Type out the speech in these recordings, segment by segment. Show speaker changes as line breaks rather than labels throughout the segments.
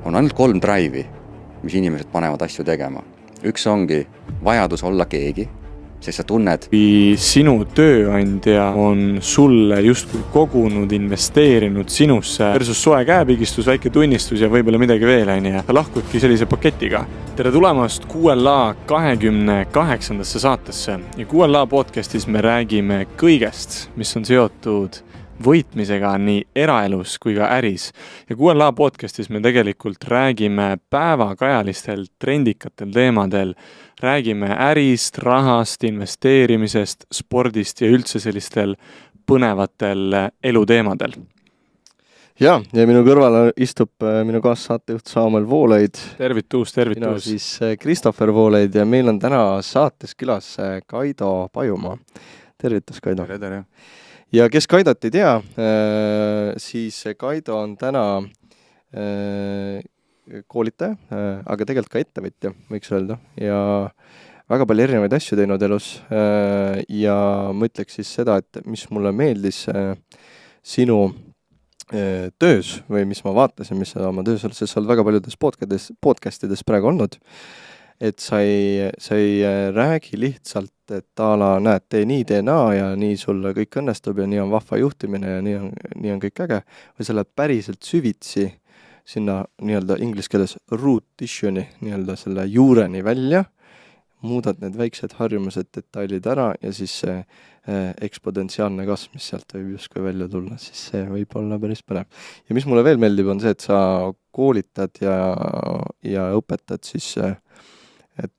on ainult 3 drive'i, mis inimesed panevad asju tegema. Üks ongi vajadus olla keegi, sest sa tunned.
Kui sinu tööandja on sulle justkui kogunud, investeerinud sinusse versus soe käepigistus, väike tunnistus ja võib-olla midagi veel, sa lahkudki sellise paketiga. Tere tulemast QLA 28. saatesse ja QLA podcastis me räägime kõigest, mis on seotud võitmisega nii eraelus kui ka äris. Ja QLA podcastis me tegelikult räägime päevakajalistel trendikatel teemadel, räägime ärist, rahast, investeerimisest, spordist ja üldse sellistel põnevatel eluteemadel.
Ja minu kõrval istub minu kaassaatejuht Samuel Voolaid.
Tervitus.
Mina siis Kristoffer Voolaid ja meil on täna saates külas Kaido Pajumaa. Tervitus, Kaido.
Tere.
Ja kes Kaidot ei tea, siis Kaido on täna koolitaja, aga tegelikult ka ettevõtja, võiks öelda. Ja väga palju erinevaid asju teinud elus. Ja ma ütleks siis seda, et mis mulle meeldis sinu töös või mis ma vaatasin, mis sa oma töös oled, sest sa oled väga paljudes podcastides praegu olnud. Et sa ei räägi lihtsalt, et näed, tee nii, tee naa ja nii sulle kõik õnnestub ja nii on vahva juhtimine ja nii on kõik äge. Või sa lähed päriselt süvitsi sinna nii-öelda inglise keeles root issue'ni, nii-öelda selle juureni välja, muudad need väiksed harjumused, detailid ära ja siis see eksponentsiaalne kasv, mis sealt võib justkui välja tulla, siis see võib olla päris põnev. Ja mis mulle veel meeldib on see, et sa koolitad ja õpetad siis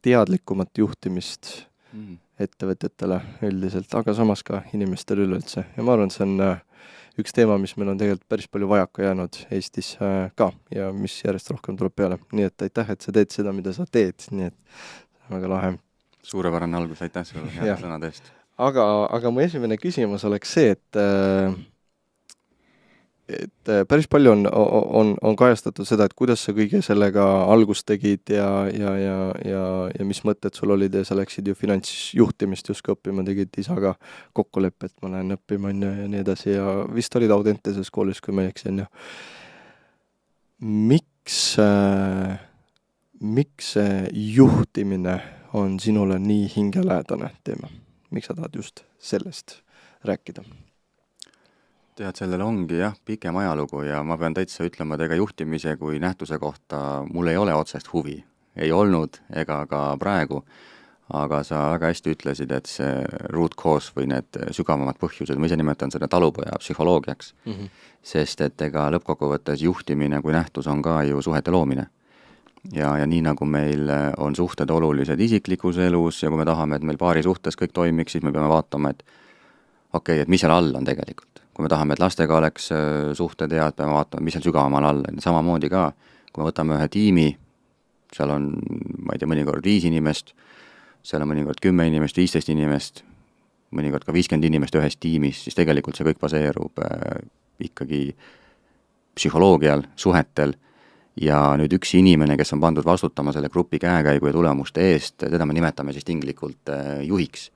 teadlikumat juhtimist ettevõtjatele üldiselt, aga samas ka inimestele üleüldse. Ja ma arvan, see on üks teema, mis meil on tegelikult päris palju vajaka jäänud Eestis ka ja mis järjest rohkem tuleb peale. Nii et aitäh, et sa teed seda, mida sa teed. Nii et väga lahe.
Suurepärane algus, aitäh sulle head sõnade eest.
Aga mu esimene küsimus oleks see, et päris palju on kajastatud seda, et kuidas sa kõige sellega algust tegid ja mis mõtted sul olid ja sa läksid ju finantsjuhtimist justkui õppima, tegid isaga kokkuleppe, et ma lähen õppima ja nii edasi ja vist olid Audentases koolis, kui ma ei eksi. Miks see juhtimine on sinule nii hingelähedane teema? Miks sa tahad just sellest rääkida?
Tead, sellel ongi pikem ajalugu ja ma pean täitsa ütlema, et ega juhtimise kui nähtuse kohta mul ei ole otsest huvi. Ei olnud ega ka praegu, aga sa väga hästi ütlesid, et see root cause või need sügavamad põhjused, ma ise nimetan seda talupoja psühholoogiaks, sest et ega lõppkokkuvõttes juhtimine kui nähtus on ka ju suhete loomine. Ja nii nagu meil on suhted olulised isiklikus elus ja kui me tahame, et meil paari suhtes kõik toimiks, siis me peame vaatama, et et mis seal all on tegelikult. Kui me tahame, et lastega oleks suhted head, peame vaatama, mis seal sügavamal all on. Samamoodi ka, kui me võtame ühe tiimi, seal on, ma ei tea, mõnikord 5 inimest, seal on mõnikord 10 inimest, 15 inimest, mõnikord ka 50 inimest ühes tiimis, siis tegelikult see kõik baseerub ikkagi psühholoogial, suhetel ja nüüd üks inimene, kes on pandud vastutama selle grupi käekäigu ja tulemuste eest, teda me nimetame siis tinglikult juhiks.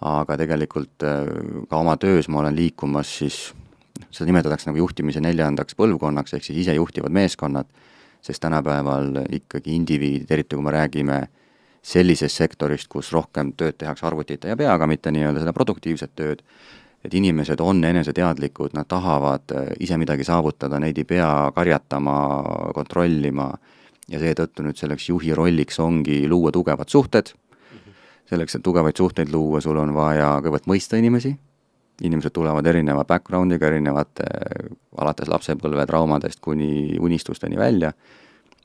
Aga tegelikult ka oma töös ma olen liikumas siis, seda nimetatakse nagu juhtimise 4. põlvkonnaks, ehk siis ise juhtivad meeskonnad, sest tänapäeval ikkagi indiviidid, eriti kui me räägime sellisest sektorist, kus rohkem tööd tehakse arvutite ja peaga, mitte nii-öelda seda produktiivset tööd, et inimesed on eneseteadlikud, nad tahavad ise midagi saavutada, neid ei pea karjatama, kontrollima ja seetõttu nüüd selleks juhi rolliks ongi luua tugevad suhted. Selleks, et tugevaid suhteid luua, sul on vaja kõigepealt mõista inimesi. Inimesed tulevad erineva backgroundiga, erinevate alates lapsepõlve traumadest kuni unistusteni välja.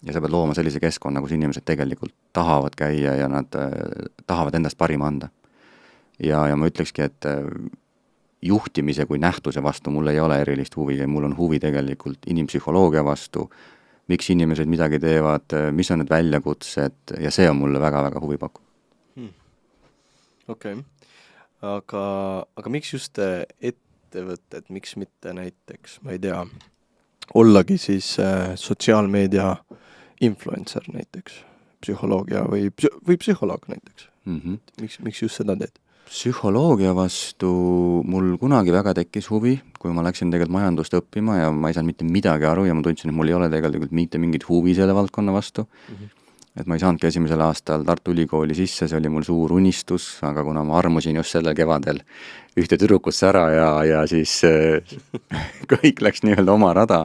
Ja sa pead looma sellise keskkonna, kus inimesed tegelikult tahavad käia ja nad tahavad endast parima anda. Ja ma ütlekski, et juhtimise kui nähtuse vastu mul ei ole erilist huvi ja mul on huvi tegelikult inimpsühholoogia vastu, miks inimesed midagi teevad, mis on need väljakutsed ja see on mulle väga-väga huvi pakkuv.
Okei. Aga miks just ettevõtted, miks mitte näiteks, ma ei tea, ollagi siis sotsiaalmeedia influencer näiteks, psühholoogia või psühholoog näiteks? Miks just seda teed?
Psühholoogia vastu mul kunagi väga tekkis huvi, kui ma läksin tegelikult majandust õppima ja ma ei saanud mitte midagi aru ja ma tundsin, et mul ei ole tegelikult mitte mingit huvi selle valdkonna vastu. Et ma ei saanudki esimesel aastal Tartu Ülikooli sisse, see oli mul suur unistus, aga kuna ma armusin just sellel kevadel ühte tüdrukusse ära ja siis kõik läks nii-öelda oma rada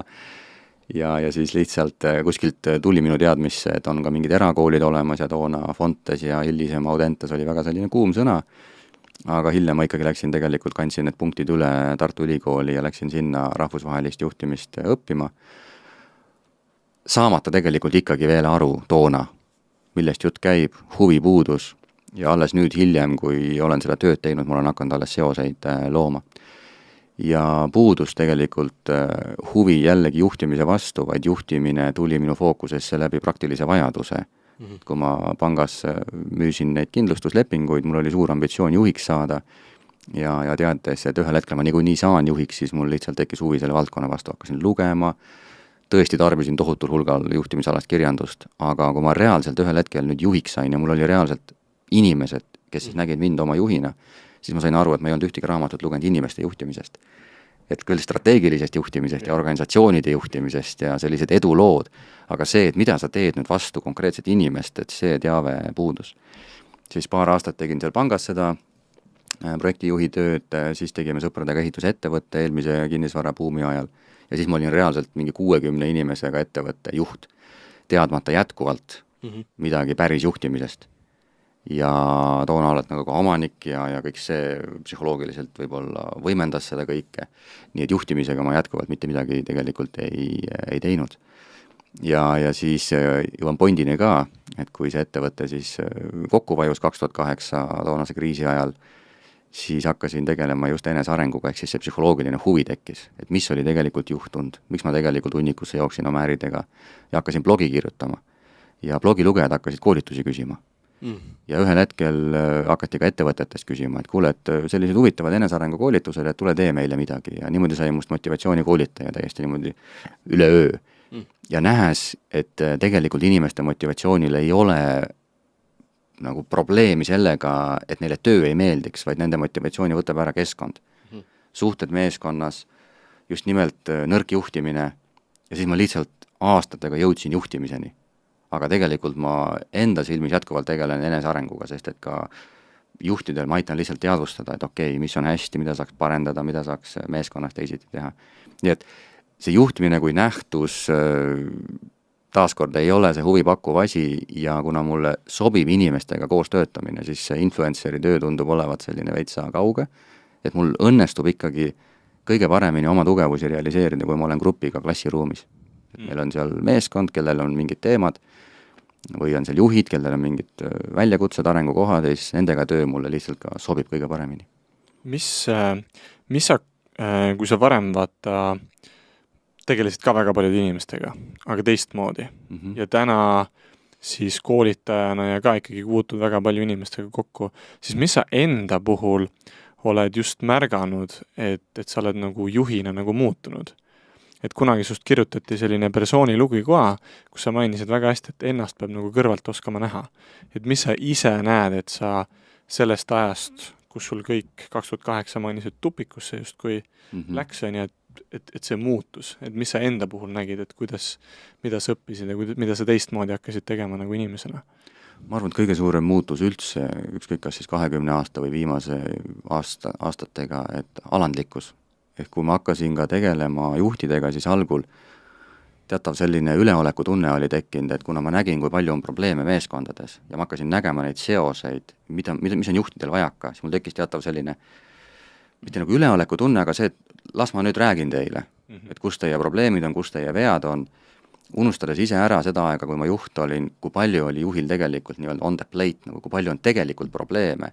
ja siis lihtsalt kuskilt tuli minu teadmisse, et on ka mingid erakoolid olemas ja toona Fontes ja hilisem Audentes oli väga selline kuum sõna, aga hiljem ma ikkagi tegelikult kandsin need punktid üle Tartu Ülikooli ja läksin sinna rahvusvahelist juhtimist õppima, saamata tegelikult ikkagi veel aru toona, millest jutt käib, huvi puudus ja alles nüüd hiljem, kui olen seda tööd teinud, mul on hakanud alles seoseid looma. Ja puudus tegelikult huvi jällegi juhtimise vastu, vaid juhtimine tuli minu fookusesse läbi praktilise vajaduse. Kui ma pangas müüsin neid kindlustuslepinguid, mul oli suur ambitsioon juhiks saada ja teades, et ühel hetkel ma niikuinii saan juhiks, siis mul lihtsalt tekkis huvi selle valdkonna vastu, hakkasin lugema, tõesti tarbisin tohutul hulgal juhtimisalast kirjandust, aga kui ma reaalselt ühel hetkel nüüd juhiks sain ja mul oli reaalselt inimesed, kes siis nägid mind oma juhina, siis ma sain aru, et ma ei olnud ühtegi raamatut lugenud inimeste juhtimisest. Et küll strateegilisest juhtimisest ja organisatsioonide juhtimisest ja sellised edulood, aga see, et mida sa teed nüüd vastu konkreetset inimest, et see teave puudus. Siis paar aastat tegin seal pangas seda projektijuhi tööd, siis tegime sõpradega ehitusettevõtte eelmise kinnisvarabuumi ajal. Ja siis ma olin reaalselt mingi 60 inimesega ettevõtte juht, teadmata jätkuvalt midagi päris juhtimisest. Ja toona oled nagu ka omanik ja kõik see psühholoogiliselt võib-olla võimendas seda kõike. Nii et juhtimisega ma jätkuvalt mitte midagi tegelikult ei teinud. Ja siis jõuan Bondini ka, et kui see ettevõte siis kokku vajus 2008 toonase kriisi ajal, siis hakkasin tegelema just enesearenguga, ehk siis see psühholoogiline huvi tekkis, et mis oli tegelikult juhtunud, miks ma tegelikult hunnikusse jooksin oma äridega ja hakkasin blogi kirjutama. Ja blogilugejad hakkasid koolitusi küsima. Ja ühel hetkel hakati ka ettevõtetest küsima, et kuule, et sellised huvitavad enesearengu koolitused, et tule tee meile midagi ja niimoodi sai must motivatsioonikoolitaja täiesti niimoodi üleöö. Ja nähes, et tegelikult inimeste motivatsioonil ei ole nagu probleemi sellega, et neile töö ei meeldiks, vaid nende motivatsiooni võtab ära keskkond. Suhted meeskonnas, just nimelt nõrk juhtimine ja siis ma lihtsalt aastatega jõudsin juhtimiseni. Aga tegelikult ma enda silmis jätkuvalt tegelen enesearenguga, sest et ka juhtidel ma aitan lihtsalt teadvustada, et okei, mis on hästi, mida saaks parendada, mida saaks meeskonnas teisiti teha. Nii et see juhtimine kui nähtus taaskord ei ole see huvipakkuv asi ja kuna mulle sobib inimestega koos töötamine, siis see influenceri töö tundub olevat selline veitsa kauge, et mul õnnestub ikkagi kõige paremini oma tugevusi realiseerida, kui ma olen grupiga klassiruumis. Meil on seal meeskond, kellel on mingid teemad või on seal juhid, kellel on mingid väljakutsed, arengukohad ja siis nendega töö mulle lihtsalt ka sobib kõige paremini.
Mis sa, kui sa varem vaata, tegelesid ka väga paljude inimestega, aga teistmoodi. Ja täna siis koolitajana ja ka ikkagi puutud väga palju inimestega kokku, siis mis sa enda puhul oled just märganud, et sa oled nagu juhina nagu muutunud? Et kunagi sust kirjutati selline persooni lugu ka, kus sa mainisid väga hästi, et ennast peab nagu kõrvalt oskama näha. Et mis sa ise näed, et sa sellest ajast, kus sul kõik 2008 mainisid tupikusse just kui läks, et see muutus, et mis sa enda puhul nägid, et mida sa õppisid ja mida sa teistmoodi hakkasid tegema nagu inimesena?
Ma arvan, et kõige suurem muutus üldse, ükskõik kas siis 20 aasta või viimase aastatega, et alandlikkus. Ehk kui ma hakkasin ka tegelema juhtidega, siis algul teatav selline üleoleku tunne oli tekkinud, et kuna ma nägin, kui palju on probleeme meeskondades ja ma hakkasin nägema neid seoseid, mis on juhtidel vajaka, siis mul tekkis teatav selline, mitte nagu üleoleku tunne, aga see, et las ma nüüd räägin teile, et kus teie probleemid on, kus teie vead on, unustades ise ära seda aega, kui ma juht olin, kui palju oli juhil tegelikult nii-öelda on the plate, nagu kui palju on tegelikult probleeme.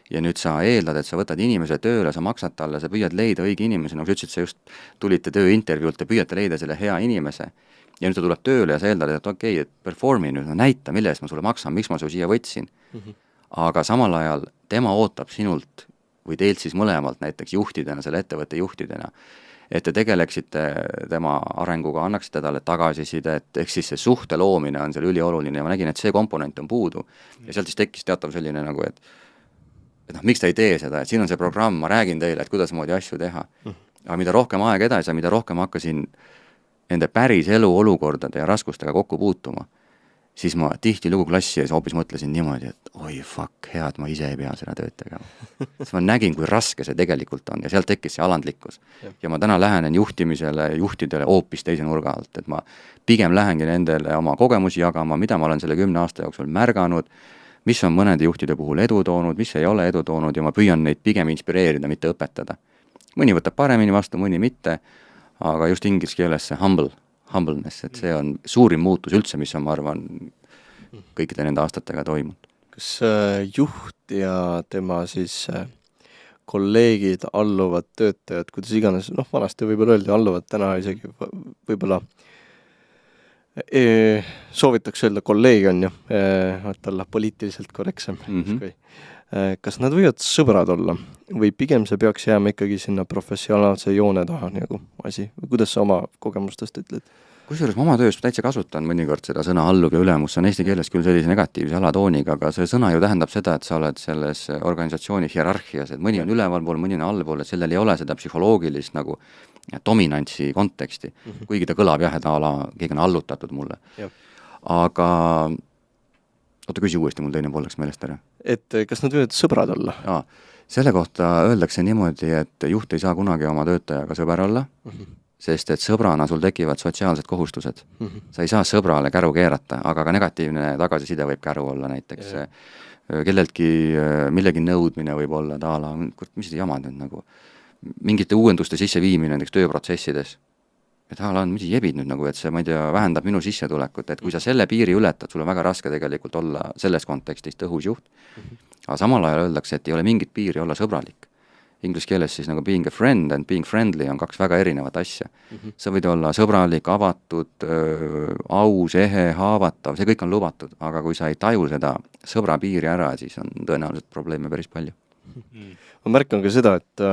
Ja nüüd sa eeldad, et sa võtad inimese tööle, sa maksad talle, sa püüad leida õige inimese, nagu sa ütlesid, sa just tulite tööintervjuult ja püüate leida selle hea inimese. Ja nüüd ta tuleb tööle ja sa eeldad, et okei, et performi nüüd, näita, mille eest ma sulle maksan, miks ma su siia võtsin. Aga samal ajal tema ootab sinult või teilt siis mõlemalt näiteks juhtidena, selle ettevõtte juhtidena, et te tegeleksite tema arenguga, annaksite talle tagasisidet, ehk siis see suhte loomine on seal ülioluline ja ma nägin, et see komponent on puudu. Ja sealt siis tekkis teatav selline nagu, et et noh, miks ta ei tee seda, et siin on see programm, ma räägin teile, et kuidasmoodi asju teha. Aga mida rohkem aega edasi ja mida rohkem hakkasin nende päris elu olukordade ja raskustega kokku puutuma, siis ma tihtilugu klassi ees hoopis mõtlesin niimoodi, et oi fuck, hea, et ma ise ei pea seda tööd tegema. Siis ma nägin, kui raske see tegelikult on ja sealt tekkis see alandlikkus. Ja ma täna lähenen juhtimisele, juhtidele hoopis teise nurga alt, et ma pigem lähengi nendele oma kogemusi jagama, mida ma olen selle 10 aasta jooksul märganud, mis on mõnede juhtide puhul edu toonud, mis ei ole edu toonud ja ma püüan neid pigem inspireerida, mitte õpetada. Mõni võtab paremini vastu, mõni mitte, aga just inglise keeles see humbleness, et see on suurim muutus üldse, mis on, ma arvan, kõikide nende aastatega toimunud.
Kas juht ja tema siis kolleegid, alluvad töötajad, kuidas iganes, noh, vanasti võib-olla öeldi, alluvad täna isegi võib-olla soovitaks öelda kolleeg on ju, et olla poliitiliselt korrektsem. Kas nad võivad sõbrad olla või pigem see peaks jääma ikkagi sinna professionaalse joone taha nagu asi? Kuidas sa oma kogemustest ütled?
Kusjuures ma oma töös täitsa kasutan mõnikord seda sõna alluv ja ülemus, see on eesti keeles küll sellise negatiivse alatooniga, aga see sõna ju tähendab seda, et sa oled selles organisatsiooni hierarhias, et mõni on ülevalpool, mõni on allpool, et sellel ei ole seda psühholoogilist nagu dominantsi konteksti, kuigi ta kõlab jah, et keegi on allutatud mulle. Aga oota, küsi uuesti, mul teine pool läks meelest ära.
Et kas nad võivad sõbrad olla?
Selle kohta öeldakse niimoodi, et juht ei saa kunagi oma töötajaga sõber olla, sest et sõbrana sul tekivad sotsiaalsed kohustused. Sa ei saa sõbrale käru keerata, aga ka negatiivne tagasiside võib käru olla näiteks. Kelleltki millegi nõudmine võib olla taala, mis see jamad on nagu, mingite uuenduste sisseviimine näiteks tööprotsessides. Et on, mis jebid nüüd nagu, et see, ma ei tea, vähendab minu sissetulekut, et kui sa selle piiri ületad, sul on väga raske tegelikult olla selles kontekstis tõhus juht. Aga samal ajal öeldakse, et ei ole mingit piiri olla sõbralik. Inglise keeles siis nagu being a friend and being friendly on 2 väga erinevat asja. Sa võid olla sõbralik, avatud, aus, ehe, haavatav, see kõik on lubatud, aga kui sa ei taju seda sõbra piiri ära, siis on tõenäoliselt probleeme päris palju.
Ma märkan ka seda, et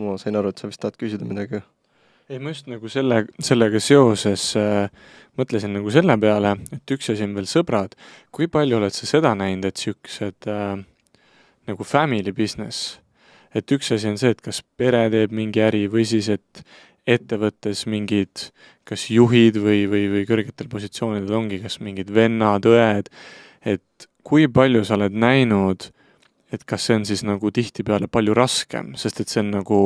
ma sain aru, et sa vist tahad küsida midagi.
Ei, ma just nagu sellega seoses mõtlesin nagu selle peale, et üks asi on veel sõbrad. Kui palju oled sa seda näinud, et siuksed nagu family business, et üks asi on see, et kas pere teeb mingi äri või siis, et ettevõttes mingid kas juhid või kõrgetel positsioonidel ongi kas mingid vennad, õed, et kui palju sa oled näinud, et kas see on siis nagu tihtipeale palju raskem, sest et see on nagu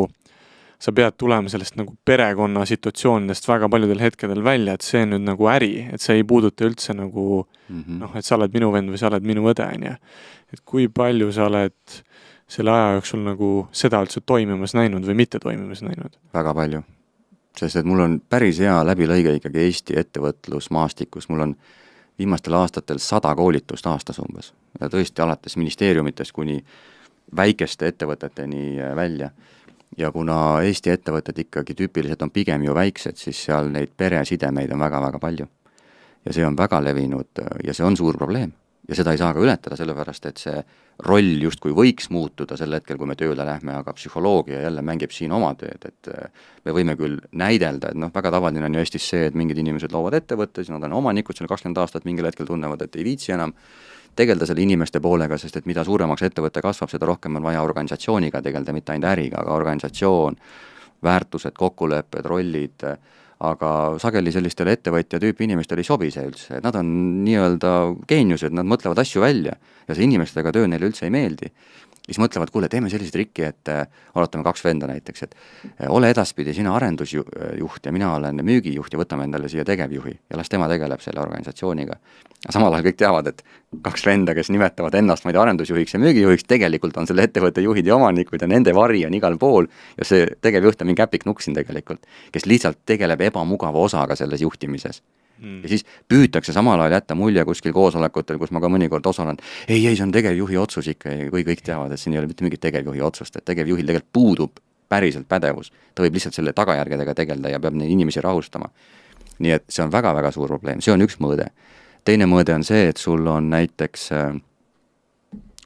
sa pead tulema sellest nagu perekonna situatsioonidest väga paljudel hetkedel välja, et see on nüüd nagu äri, et see ei puuduta üldse nagu et sa oled minu vend või sa oled minu õde, on ju. Et kui palju sa oled selle aja jooksul nagu seda üldse toimimas näinud või mitte toimimas näinud?
Väga palju. Sest et mul on päris hea läbilõige ikkagi Eesti ettevõtlusmaastikus, mul on viimastel aastatel 100 koolitust aastas umbes. Ja tõesti alates ministeeriumitest kuni väikeste ettevõteteni välja. Ja kuna Eesti ettevõtted ikkagi tüüpiliselt on pigem ju väiksed, siis seal neid peresidemeid on väga-väga palju. Ja see on väga levinud ja see on suur probleem. Ja seda ei saa ka ületada, sellepärast, et see roll justkui võiks muutuda sel hetkel, kui me tööle lähme, aga psühholoogia jälle mängib siin oma tööd, et me võime küll näidelda, et väga tavaline on ju Eestis see, et mingid inimesed loovad ettevõttes, nad on omanikud seal 20 aastat, mingil hetkel tunnevad, et ei viitsi enam tegelda selle inimeste poolega, sest et mida suuremaks ettevõte kasvab, seda rohkem on vaja organisatsiooniga tegelda, mitte ainult äriga, aga organisatsioon, väärtused, kokkulepped, rollid, aga sageli sellistele ettevõtja tüüpi inimestele ei sobi see üldse, et nad on nii-öelda geeniused, nad mõtlevad asju välja ja see inimestega töö neile üldse ei meeldi. Siis mõtlevad, kuule, teeme sellise trikki, et oletame 2 venda näiteks, et ole edaspidi sina arendusjuht ja mina olen müügijuht ja võtame endale siia tegevjuhi ja las tema tegeleb selle organisatsiooniga. Ja samal ajal kõik teavad, et 2 venda, kes nimetavad ennast, ma ei tea, arendusjuhiks ja müügijuhiks, tegelikult on selle ettevõtte juhid ja omanikud ja nende vari on igal pool ja see tegevjuht on mingi käpik nuksin tegelikult, kes lihtsalt tegeleb ebamugava osaga selles juhtimises. Ja siis püütakse samal ajal jätta mulje kuskil koosolekutel, kus ma ka mõnikord osalen, ei, see on tegevjuhi otsus ikka, kui kõik teavad, et siin ei ole mitte mingit tegevjuhi otsust, et tegevjuhil tegelikult puudub päriselt pädevus, ta võib lihtsalt selle tagajärgedega tegelda ja peab neid inimesi rahustama. Nii et see on väga-väga suur probleem, see on üks mõõde. Teine mõõde on see, et sul on näiteks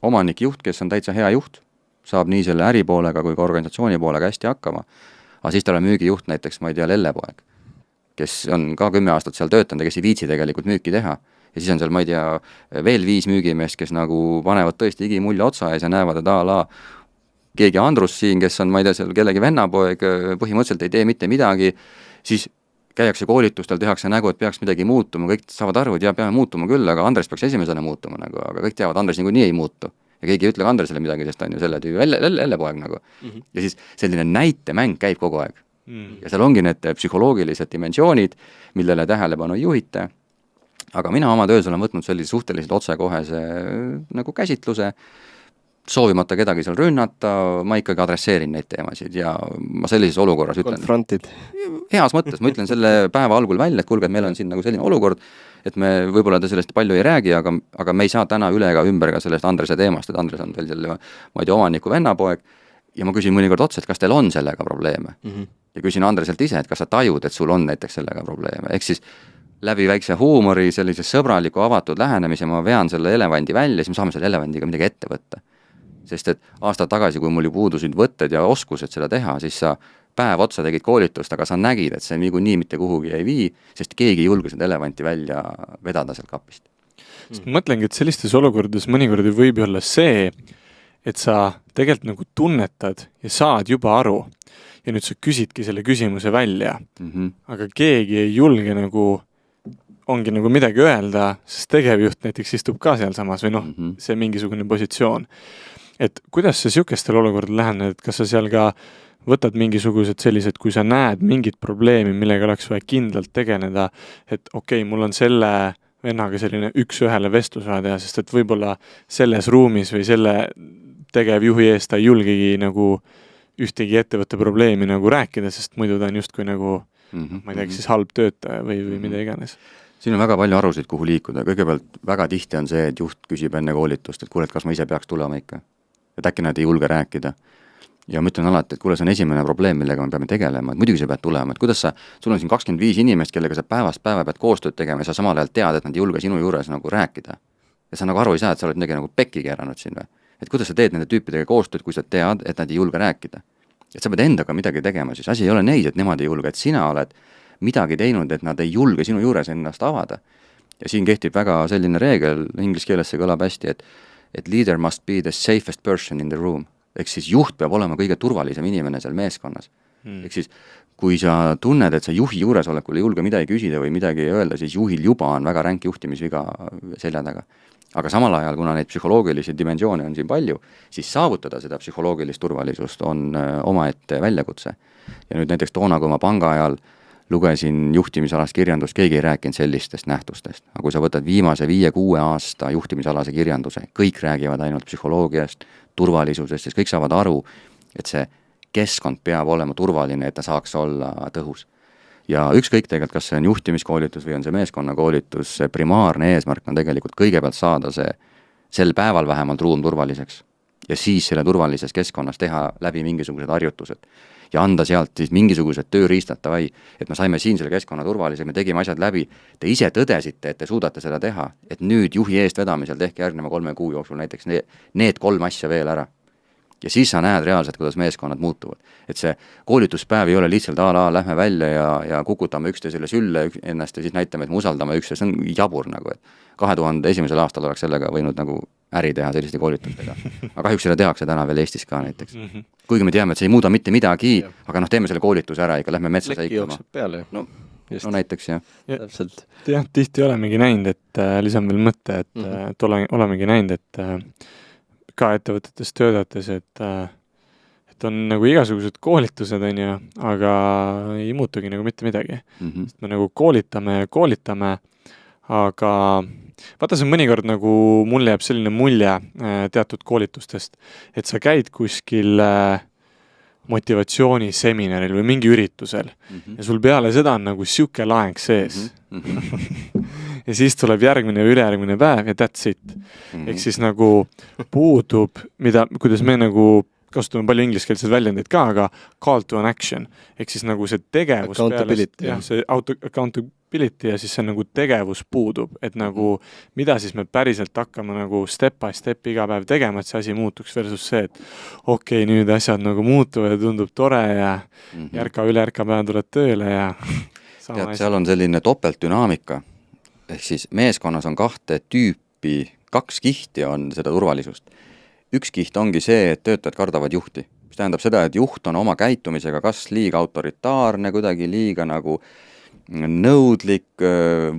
omanik juht, kes on täitsa hea juht, saab nii selle äripoolega kui ka organisatsiooni poolega hästi hakkama, aga siis tal on müügijuht näiteks, ma ei tea, lellepoeg, kes on ka 10 aastat seal töötanud ja kes ei viitsi tegelikult müüki teha ja siis on seal, ma ei tea, veel 5 müügimeest, kes nagu panevad tõesti igimulja otsa ees ja näevad, et a la keegi Andrus siin, kes on, ma ei tea, seal kellegi vennapoeg, põhimõtteliselt ei tee mitte midagi, siis käiakse koolitustel, tehakse nägu, et peaks midagi muutuma, kõik saavad aru, et peame muutuma küll, aga Andres peaks esimesena muutuma nagu, aga kõik teavad, Andres niikuinii ei muutu. Ja keegi ei ütle ka Andresele midagi, sest on ju selle tüüi jälle poeg nagu. Ja siis selline näitemäng käib kogu aeg. Ja seal ongi need psühholoogilised dimensioonid, millele tähelepanu ei juhita. Aga mina oma töös olen võtnud sellise suhteliselt otsekohese nagu käsitluse, soovimata kedagi seal rünnata, ma ikkagi adresseerin neid teemasid ja ma sellises olukorras ütlen.
Konfrontid.
Heas mõttes, ma ütlen selle päeva algul välja, et kuulge, et meil on siin nagu selline olukord, et me võib-olla ta sellest palju ei räägi, aga me ei saa täna üle ega ümber ka sellest Andrese teemast, et Andres on teil selle, ma ei tea, omaniku vennapoeg ja ma küsin mõnikord otsa, et kas teil on sellega probleeme. Ja küsin Andreselt ise, et kas sa tajud, et sul on näiteks sellega probleeme. Ehk siis läbi väikse huumori, sellise sõbraliku avatud lähenemise ma vean selle elevandi välja, siis me saame selle elevandiga midagi ette võtta. Sest et aastad tagasi, kui mul ju puudusid võtted ja oskused seda teha, siis sa päev otsa tegid koolitust, aga sa nägid, et see nii mitte kuhugi ei vii, sest keegi ei julge seda elevanti välja vedada sealt kapist.
Sest ma mõtlengi, et sellistes olukordades mõnikord võib olla see, et sa tegelikult nagu tunnetad ja saad juba aru ja nüüd sa küsidki selle küsimuse välja, aga keegi ei julge nagu, ongi nagu midagi öelda, sest tegevjuht näiteks istub ka seal samas või see mingisugune positsioon. Et kuidas sa sihukestel olukordadel lähened, et kas sa seal ka võtad mingisugused sellised, kui sa näed mingit probleemi, millega oleks vaja kindlalt tegeleda, et okei, mul on selle vennaga selline üks-ühele vestlus vaja teha, sest et võib-olla selles ruumis või selle tegevjuhi eest ta ei julgegi nagu ühtegi ettevõtte probleemi nagu rääkida, sest muidu ta on justkui nagu, ma ei tea, siis halb töötaja või mida iganes.
Siin on väga palju arusid, kuhu liikuda. Kõigepealt väga tihti on see, et juht küsib enne koolitust, et kuule, et kas ma ise peaks tulema ikka. Et äkki nad ei julge rääkida. Ja ma ütlen alati, et kuule, see on esimene probleem, millega me peame tegelema, et muidugi sa pead tulema, et kuidas sul on siin 25 inimest, kellega sa päevast päeva pead koostööd tegema ja sa samal ajal tead, et nad ei julge sinu juures nagu rääkida. Ja sa nagu aru ei saa, et sa oled midagi nagu pekki keeranud siin või. Et kuidas sa teed nende tüüpidega koostööd, kui sa tead, et nad ei julge rääkida. Et sa pead endaga midagi tegema, siis asi ei ole neid, et nemad ei julge, et sina oled midagi teinud, et nad ei julge sinu juures ennast avada. Ja siin kehtib väga selline reegel, inglise keeles see kõlab hästi, et leader must be the safest person in the room. Ehk siis juht peab olema kõige turvalisem inimene seal meeskonnas. Ehk siis, kui sa tunned, et sa juhi juuresolekul ei julge midagi küsida või midagi öelda, siis juhil juba on väga ränk juhtimisviga selja taga. Aga samal ajal, kuna neid psühholoogilisi dimensioone on siin palju, siis saavutada seda psühholoogilist turvalisust on omaette väljakutse. Ja nüüd näiteks toona, kui ma panga ajal lugesin juhtimisalast kirjandust, keegi ei rääkinud sellistest nähtustest. Aga kui sa võtad viimase 5-6 aasta juhtimisalase kirjanduse, kõik räägivad ainult psühholoogiast, turvalisusest, siis kõik saavad aru, et see keskkond peab olema turvaline, et ta saaks olla tõhus. Ja ükskõik tegelikult, kas see on juhtimiskoolitus või on see meeskonnakoolitus, see primaarne eesmärk on tegelikult kõigepealt saada sel päeval vähemalt ruum turvaliseks. Ja siis selle turvalises keskkonnas teha läbi mingisugused harjutused. Ja anda sealt siis mingisugused tööriistad tavai, et me saime siin selle keskkonna turvaliseks, me tegime asjad läbi, te ise tõdesite, et te suudate seda teha, et nüüd juhi eest vedamisel tehke järgneva 3 kuu jooksul näiteks need 3 asja veel ära. Ja siis sa näed reaalselt, kuidas meeskonnad muutuvad. Et see koolituspäev ei ole lihtsalt lähme välja ja kukutame üksteisele sülle ennast ja siis näitame, et me usaldame üksteist, see on jabur nagu, et 2001. aastal oleks sellega võinud nagu äri teha selliste koolitustega. Aga kahjuks seda tehakse täna veel Eestis ka näiteks. Kuigi me teame, et see ei muuda mitte midagi, aga teeme selle koolituse ära, ikka lähme metsa seikama.
Peale.
No näiteks, jah.
Täpselt.
Jah, tihti olemegi näinud, et lisan veel mõtte, et olemegi näinud, et ka ettevõtetes töödates, et on nagu igasugused koolitused, on ju, aga ei muutugi nagu mitte midagi. Sest me nagu koolitame, aga vaata, see mõnikord nagu mulle jääb selline mulje teatud koolitustest, et sa käid kuskil motivatsiooniseminaril või mingi üritusel ja sul peale seda on nagu siuke laeng sees. Ja siis tuleb järgmine või ülejärgmine päev ja that's it. Ehk siis nagu puudub, kuidas me nagu kasutame palju ingliskeelseid väljendeid ka, aga call to an action. Ehk siis nagu see tegevus
accountability,
peale, see accountability ja siis see nagu tegevus puudub, et nagu mida siis me päriselt hakkame nagu step by step iga päev tegema, et see asi muutuks versus see, et okei, nüüd asjad nagu muutuvad ja tundub tore ja järka päev tuled tööle ja
tead, seal on selline topeltdünaamika. ehk siis meeskonnas on 2 tüüpi, 2 kihti on seda turvalisust. Üks kiht ongi see, et töötajad kardavad juhti, mis tähendab seda, et juht on oma käitumisega kas liiga autoritaarne, kuidagi liiga nagu nõudlik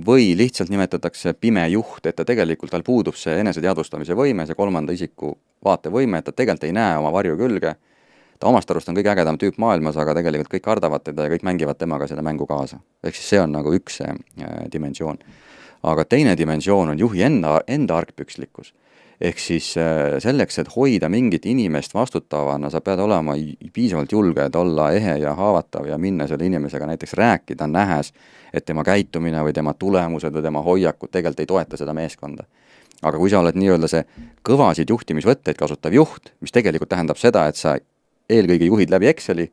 või lihtsalt nimetatakse pime juht, et ta tegelikult, tal puudub see eneseteadvustamise võime, see kolmanda isiku vaatevõime, et ta tegelikult ei näe oma varju külge. Ta omast arust on kõige ägedam tüüp maailmas, aga tegelikult kõik kardavad teda ja kõik mängivad temaga seda mängu kaasa. Ehk siis see on nagu üks dimensioon. Aga teine dimensioon on juhi enda argpükslikkus. Ehk siis selleks, et hoida mingit inimest vastutavana, sa pead olema piisavalt julge, et olla ehe ja haavatav ja minna selle inimesega näiteks rääkida, nähes, et tema käitumine või tema tulemused või tema hoiakud tegelikult ei toeta seda meeskonda. Aga kui sa oled nii-öelda see kõvasid juhtimisvõtteid kasutav juht, mis tegelikult tähendab seda, et sa eelkõige juhid läbi Exceli,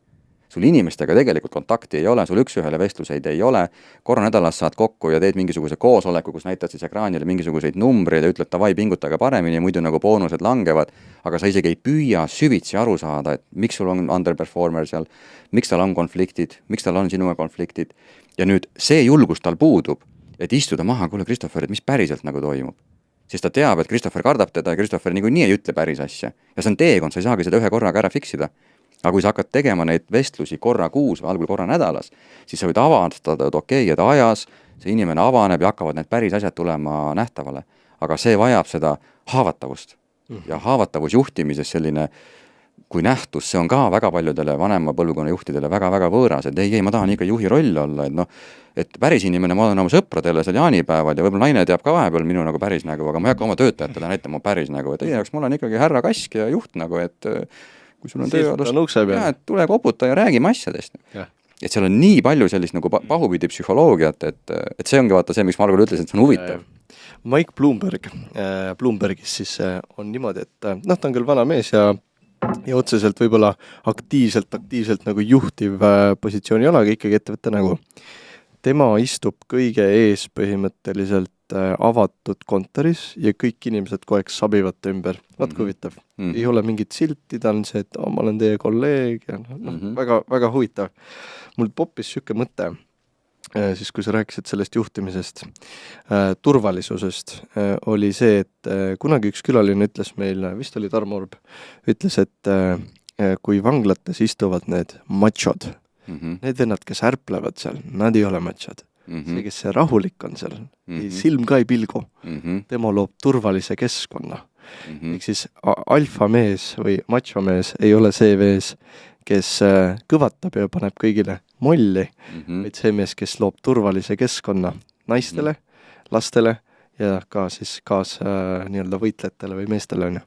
sul inimestega tegelikult kontakti ei ole, sul üks-ühele vestluseid ei ole, korra nädalas saad kokku ja teed mingisuguse koosoleku, kus näitad siis ekraanile mingisuguseid numbreid ja ütled, davai, pingutage paremini, muidu nagu boonused langevad, aga sa isegi ei püüa süvitsi aru saada, et miks sul on underperformer seal, miks tal on konfliktid, miks tal on sinuga konfliktid, ja nüüd see julgus tal puudub, et istuda maha, kuule Christopher, et mis päriselt nagu toimub. Sest ta teab, et Christopher kardab teda ja Christopher niikuinii ei ütle päris asja. Ja see on teekond, sa ei saagi seda ühe korraga ära fiksida. Aga kui sa hakkad tegema neid vestlusi korra kuus või algul korra nädalas, siis sa võid avastada, et okei, et ajas see inimene avaneb ja hakkavad need päris asjad tulema nähtavale. Aga see vajab seda haavatavust. Ja haavatavus juhtimises selline, kui nähtus, see on ka väga paljudele vanema põlvkonna juhtidele väga-väga võõras, et ei, ma tahan ikka juhi roll olla, et noh, et päris inimene ma olen oma sõpradele seal jaanipäeval ja võib-olla naine teab ka vahepeal minu nagu päris nägu, aga ma ei hakka oma töötajatele näitama päris nägu, et ei jaoks, ma olen ikkagi härra Kask ja juht nagu, et kui sul on tööalust, et tule koputa ja räägime asjadest. Et seal on nii palju sellist nagu pahupidi psühholoogiat, et see ongi vaata see, miks ma algul ütlesin, et see on huvitav.
Mike Bloombergis siis on niimoodi, et ta on küll vana mees ja otseselt võib-olla aktiivselt nagu juhtiv positsioon ei ole, aga ikkagi ettevõtte nagu. Tema istub kõige ees põhimõtteliselt avatud kontoris ja kõik inimesed kogu aeg sabivad ümber. Vaat kui huvitav. Ei ole mingit silti, ta on see, et ma olen teie kolleeg ja väga, väga huvitav. Mul poppis siuke mõte, siis kui sa rääkisid sellest juhtimisest, turvalisusest, oli see, et kunagi üks külaline ütles meil, vist oli Tarmo Orb, ütles, et kui vanglates istuvad need machod, need vennad, kes ärplevad seal, nad ei ole machod. See, kes see rahulik on seal, silm ka ei pilgu, tema loob turvalise keskkonna. Ehk siis alfamees või machomees ei ole see mees, kes kõvatab ja paneb kõigile molli, vaid see mees, kes loob turvalise keskkonna naistele, lastele ja ka siis nii-öelda võitlejatele või meestele on ju.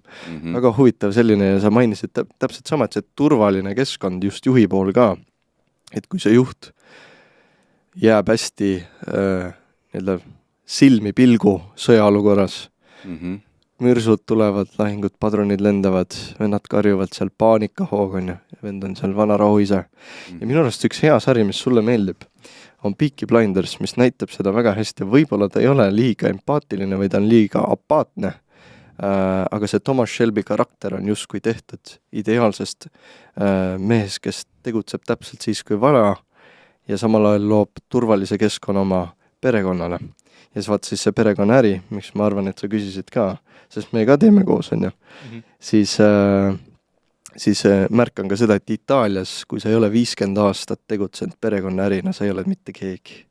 Väga huvitav selline ja sa mainisid täpselt sama, et see turvaline keskkond just juhi pool ka, et kui see juht jääb hästi silmi pilgu sõjaolukorras, mürsud tulevad, lahingud, padrunid lendavad, vennad karjuvad seal paanikahoog on ju, vend on seal vana rahuise. Ja minu arust üks hea sari, mis sulle meeldib, on Peaky Blinders, mis näitab seda väga hästi. Võib-olla ta ei ole liiga empaatiline või ta on liiga apaatne, aga see Thomas Shelby karakter on just kui tehtud ideaalsest mehes, kes tegutseb täpselt siis kui vara ja samal ajal loob turvalise keskkonna oma perekonnale. Ja siis vaat siis see perekonnaäri, miks ma arvan, et sa küsisid ka, sest me ka teeme koos, on ju. Siis märkan ka seda, et Itaalias, kui sa ei ole 50 aastat tegutsenud perekonnaärina, sa ei ole mitte keegi.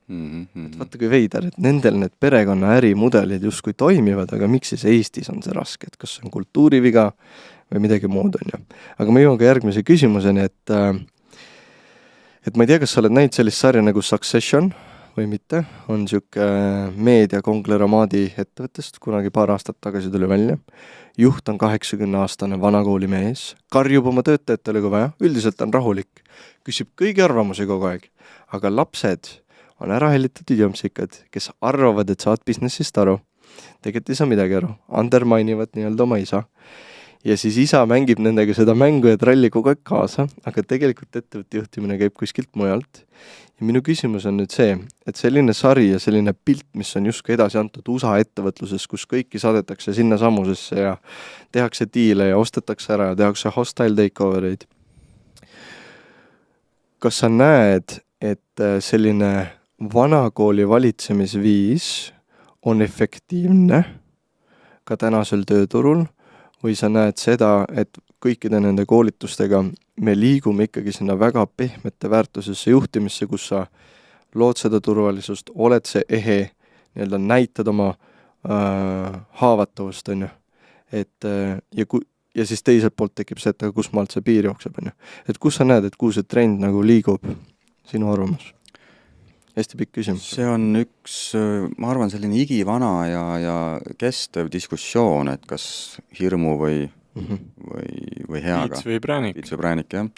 Vaata kui veider, et nendel need perekonnaäri mudelid justkui toimivad, aga miks siis Eestis on see raske, et kas see on kultuuriviga või midagi muud on ju. Aga ma jõuan ka järgmise küsimuseni, et ma ei tea, kas sa oled näinud sellist sarja nagu Succession või mitte, on siuke meediakongleramaadi ettevõttest, kunagi paar aastat tagasi tuli välja. Juht on 80-aastane vanakooli mees, karjub oma töötajatele kui vaja, üldiselt on rahulik, küsib kõigi arvamusi kogu aeg, aga lapsed on ära hellitatud jompsikad, kes arvavad, et saad businessist aru, tegelikult ei saa midagi aru, undermine'ivad nii-öelda oma isa. Ja siis isa mängib nendega seda mängu ja tralli kogu aeg kaasa, aga tegelikult ettevõtte juhtimine käib kuskilt mujalt. Ja minu küsimus on nüüd see, et selline sari ja selline pilt, mis on justkui edasi antud USA ettevõtluses, kus kõiki saadetakse sinna samusesse ja tehakse diile ja ostetakse ära ja tehakse hostile takeovereid. Kas sa näed, et selline vanakooli valitsemisviis on efektiivne ka tänasel tööturul või sa näed seda, et kõikide nende koolitustega me liigume ikkagi sinna väga pehmete väärtusesse juhtimisse, kus sa lood seda turvalisust, oled see ehe, nii-öelda näitad oma haavatavust, on ju. Et ja siis teiselt poolt tekib see, et kus maalt see piir jookseb, on ju. Et kus sa näed, et kuhu see trend nagu liigub, sinu arvamus? Hästi pikk küsimus.
See on üks, ma arvan, selline igivana ja kestev diskussioon, et kas hirmu või heaga.
Piits või präänik.
Piits või präänik, jah.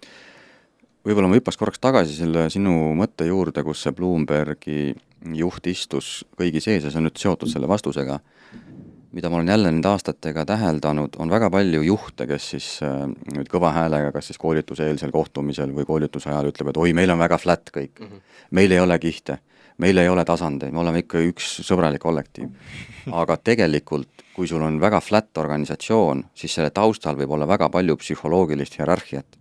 Võib-olla ma hüppas korraks tagasi selle sinu mõtte juurde, kus see Bloombergi juht istus kõigi sees ja see on nüüd seotud selle vastusega, mida ma olen jälle nende aastatega täheldanud, on väga palju juhte, kes siis nüüd kõva häälega, kas siis koolituseelsel kohtumisel või koolituse ajal ütleb, et oi, meil on väga flat kõik. Meil ei ole kihte, meil ei ole tasandeid, me oleme ikka üks sõbralik kollektiiv. Aga tegelikult, kui sul on väga flat organisatsioon, siis selle taustal võib olla väga palju psühholoogilist hierarhiat.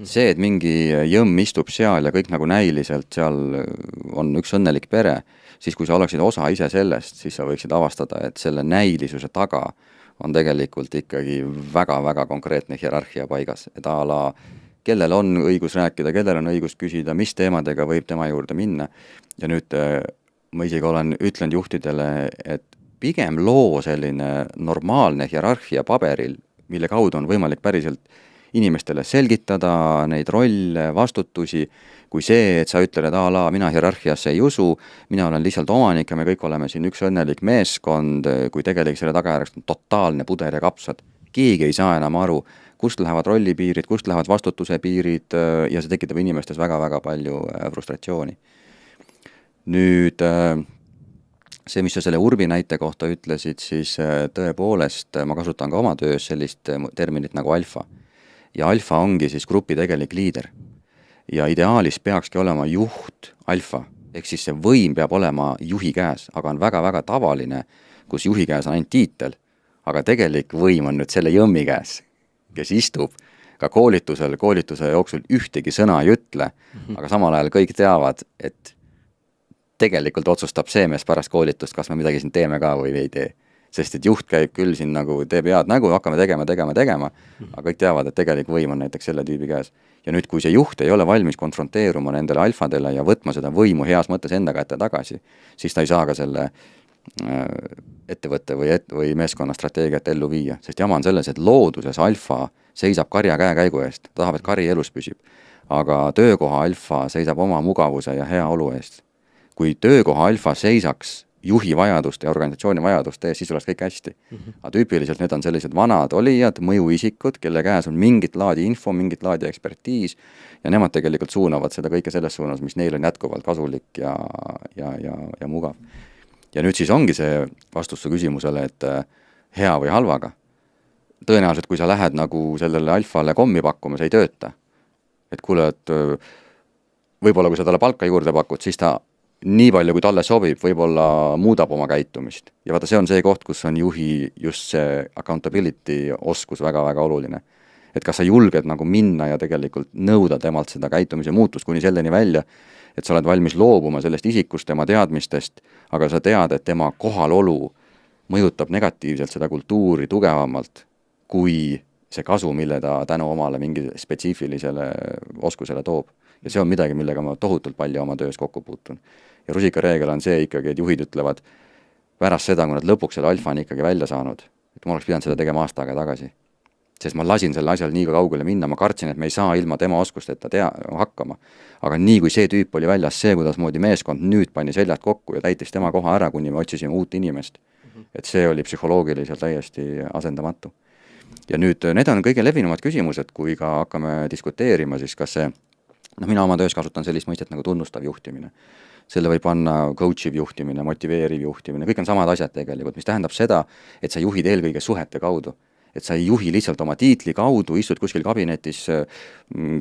See, et mingi jõmm istub seal ja kõik nagu näiliselt seal on üks õnnelik pere, siis kui sa oleksid osa ise sellest, siis sa võiksid avastada, et selle näilisuse taga on tegelikult ikkagi väga-väga konkreetne hierarhia paigas. Et a la, kellel on õigus rääkida, kellel on õigus küsida, mis teemadega võib tema juurde minna. Ja nüüd ma isegi ütlen juhtidele, et pigem loo selline normaalne hierarhia paberil, mille kaudu on võimalik päriselt inimestele selgitada neid rolle, vastutusi, kui see, et sa ütled, et a la, mina hierarhiasse ei usu, mina olen lihtsalt omanik ja me kõik oleme siin üks õnnelik meeskond, kui tegelikult selle tagajärjeks on totaalne puder ja kapsad. Keegi ei saa enam aru, kust lähevad rollipiirid, kust lähevad vastutuse piirid ja see tekitab inimestes väga-väga palju frustratsiooni. Nüüd see, mis sa selle Urbi näite kohta ütlesid, siis tõepoolest ma kasutan ka oma töös sellist terminit nagu alfa. Ja alfa ongi siis grupi tegelik liider. Ja ideaalis peakski olema juht alfa, ehk siis see võim peab olema juhi käes, aga on väga-väga tavaline, kus juhi käes on ainult tiitel, aga tegelik võim on nüüd selle jõmmi käes, kes istub ka koolituse jooksul ühtegi sõna ei ütle, aga samal ajal kõik teavad, et tegelikult otsustab see mees pärast koolitust, kas me midagi siin teeme ka või ei tee. Sest et juht käib küll siin nagu teeb head nägu, hakkame tegema, aga kõik teavad, et tegelik võim on näiteks selle tüübi käes. Ja nüüd, kui see juht ei ole valmis konfronteeruma nendele alfadele ja võtma seda võimu heas mõttes enda kätte tagasi, siis ta ei saa ka selle ettevõtte või meeskonna strateegiat ellu viia. Sest jama on selles, et looduses alfa seisab karja käekäigu eest, ta tahab, et kari elus püsib. Aga töökoha alfa seisab oma mugavuse ja hea olu eest. Kui töökoha alfa seisaks juhi vajaduste ja organisatsiooni vajaduste ees, siis oleks kõik hästi. Aga tüüpiliselt need on sellised vanad olijad, mõjuisikud, kelle käes on mingit laadi info, mingit laadi ekspertiis ja nemad tegelikult suunavad seda kõike selles suunas, mis neil on jätkuvalt kasulik ja mugav. Ja nüüd siis ongi see vastus su küsimusele, et hea või halvaga. Tõenäoliselt, kui sa lähed nagu sellele alfale kommi pakkuma, see ei tööta. Et kuule, et võib-olla kui sa talle palka juurde pakud, siis ta nii palju, kui talle sobib, võib-olla muudab oma käitumist. Ja vaata, see on see koht, kus on juhi just see accountability oskus väga-väga oluline. Et kas sa julged nagu minna ja tegelikult nõuda temalt seda käitumise muutust kuni selleni välja, et sa oled valmis loobuma sellest isikust, tema teadmistest, aga sa tead, et tema kohalolu mõjutab negatiivselt seda kultuuri tugevamalt kui see kasu, mille ta tänu omale mingi spetsiifilisele oskusele toob. Ja see on midagi, millega ma tohutult palju oma töös kokku puutun. Ja rusikareegel on see ikkagi, et juhid ütlevad pärast seda, kui nad lõpuks selle alfa on ikkagi välja saanud, et ma oleks pidanud seda tegema aasta aega tagasi. Sest ma lasin selle asjal nii kaugele minna, ma kartsin, et me ei saa ilma tema oskusteta hakkama. Aga nii kui see tüüp oli väljas, see, kuidas moodi meeskond nüüd pani seljad kokku ja täitis tema koha ära, kuni me otsisime uut inimest. Et see oli psühholoogiliselt täiesti asendamatu. Ja nüüd need on kõige levinumad küsimused, kui ka hakkame diskuteerima, siis kas see mina oma töös kasutan sellist mõistet nagu tunnustav juhtimine. Selle võib panna coachiv juhtimine, motiveeriv juhtimine, kõik on samad asjad tegelikult, mis tähendab seda, et sa juhid eelkõige suhete kaudu. Et sa ei juhi lihtsalt oma tiitli kaudu, istud kuskil kabinetis,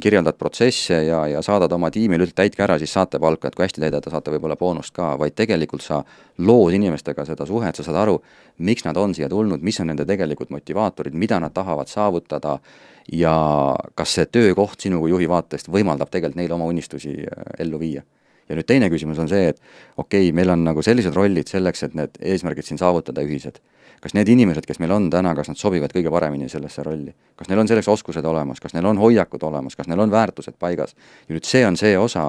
kirjeldad protsesse ja saadad oma tiimil täitke ära, siis saate palka, et kui hästi täidada, saate võib-olla boonust ka, vaid tegelikult sa lood inimestega seda suhet, sa saad aru, miks nad on siia tulnud, mis on nende tegelikult motivaatorid, mida nad tahavad saavutada ja kas see töökoht sinu kui juhi vaatest võimaldab tegelikult neile oma unistusi ellu viia. ja nüüd teine küsimus on see, et okei, meil on nagu sellised rollid selleks, et need eesmärgid siin saavutada ühised. Kas need inimesed, kes meil on täna, kas nad sobivad kõige paremini sellesse rolli? Kas neil on selleks oskused olemas, kas neil on hoiakud olemas, kas neil on väärtused paigas? Ja nüüd see on see osa,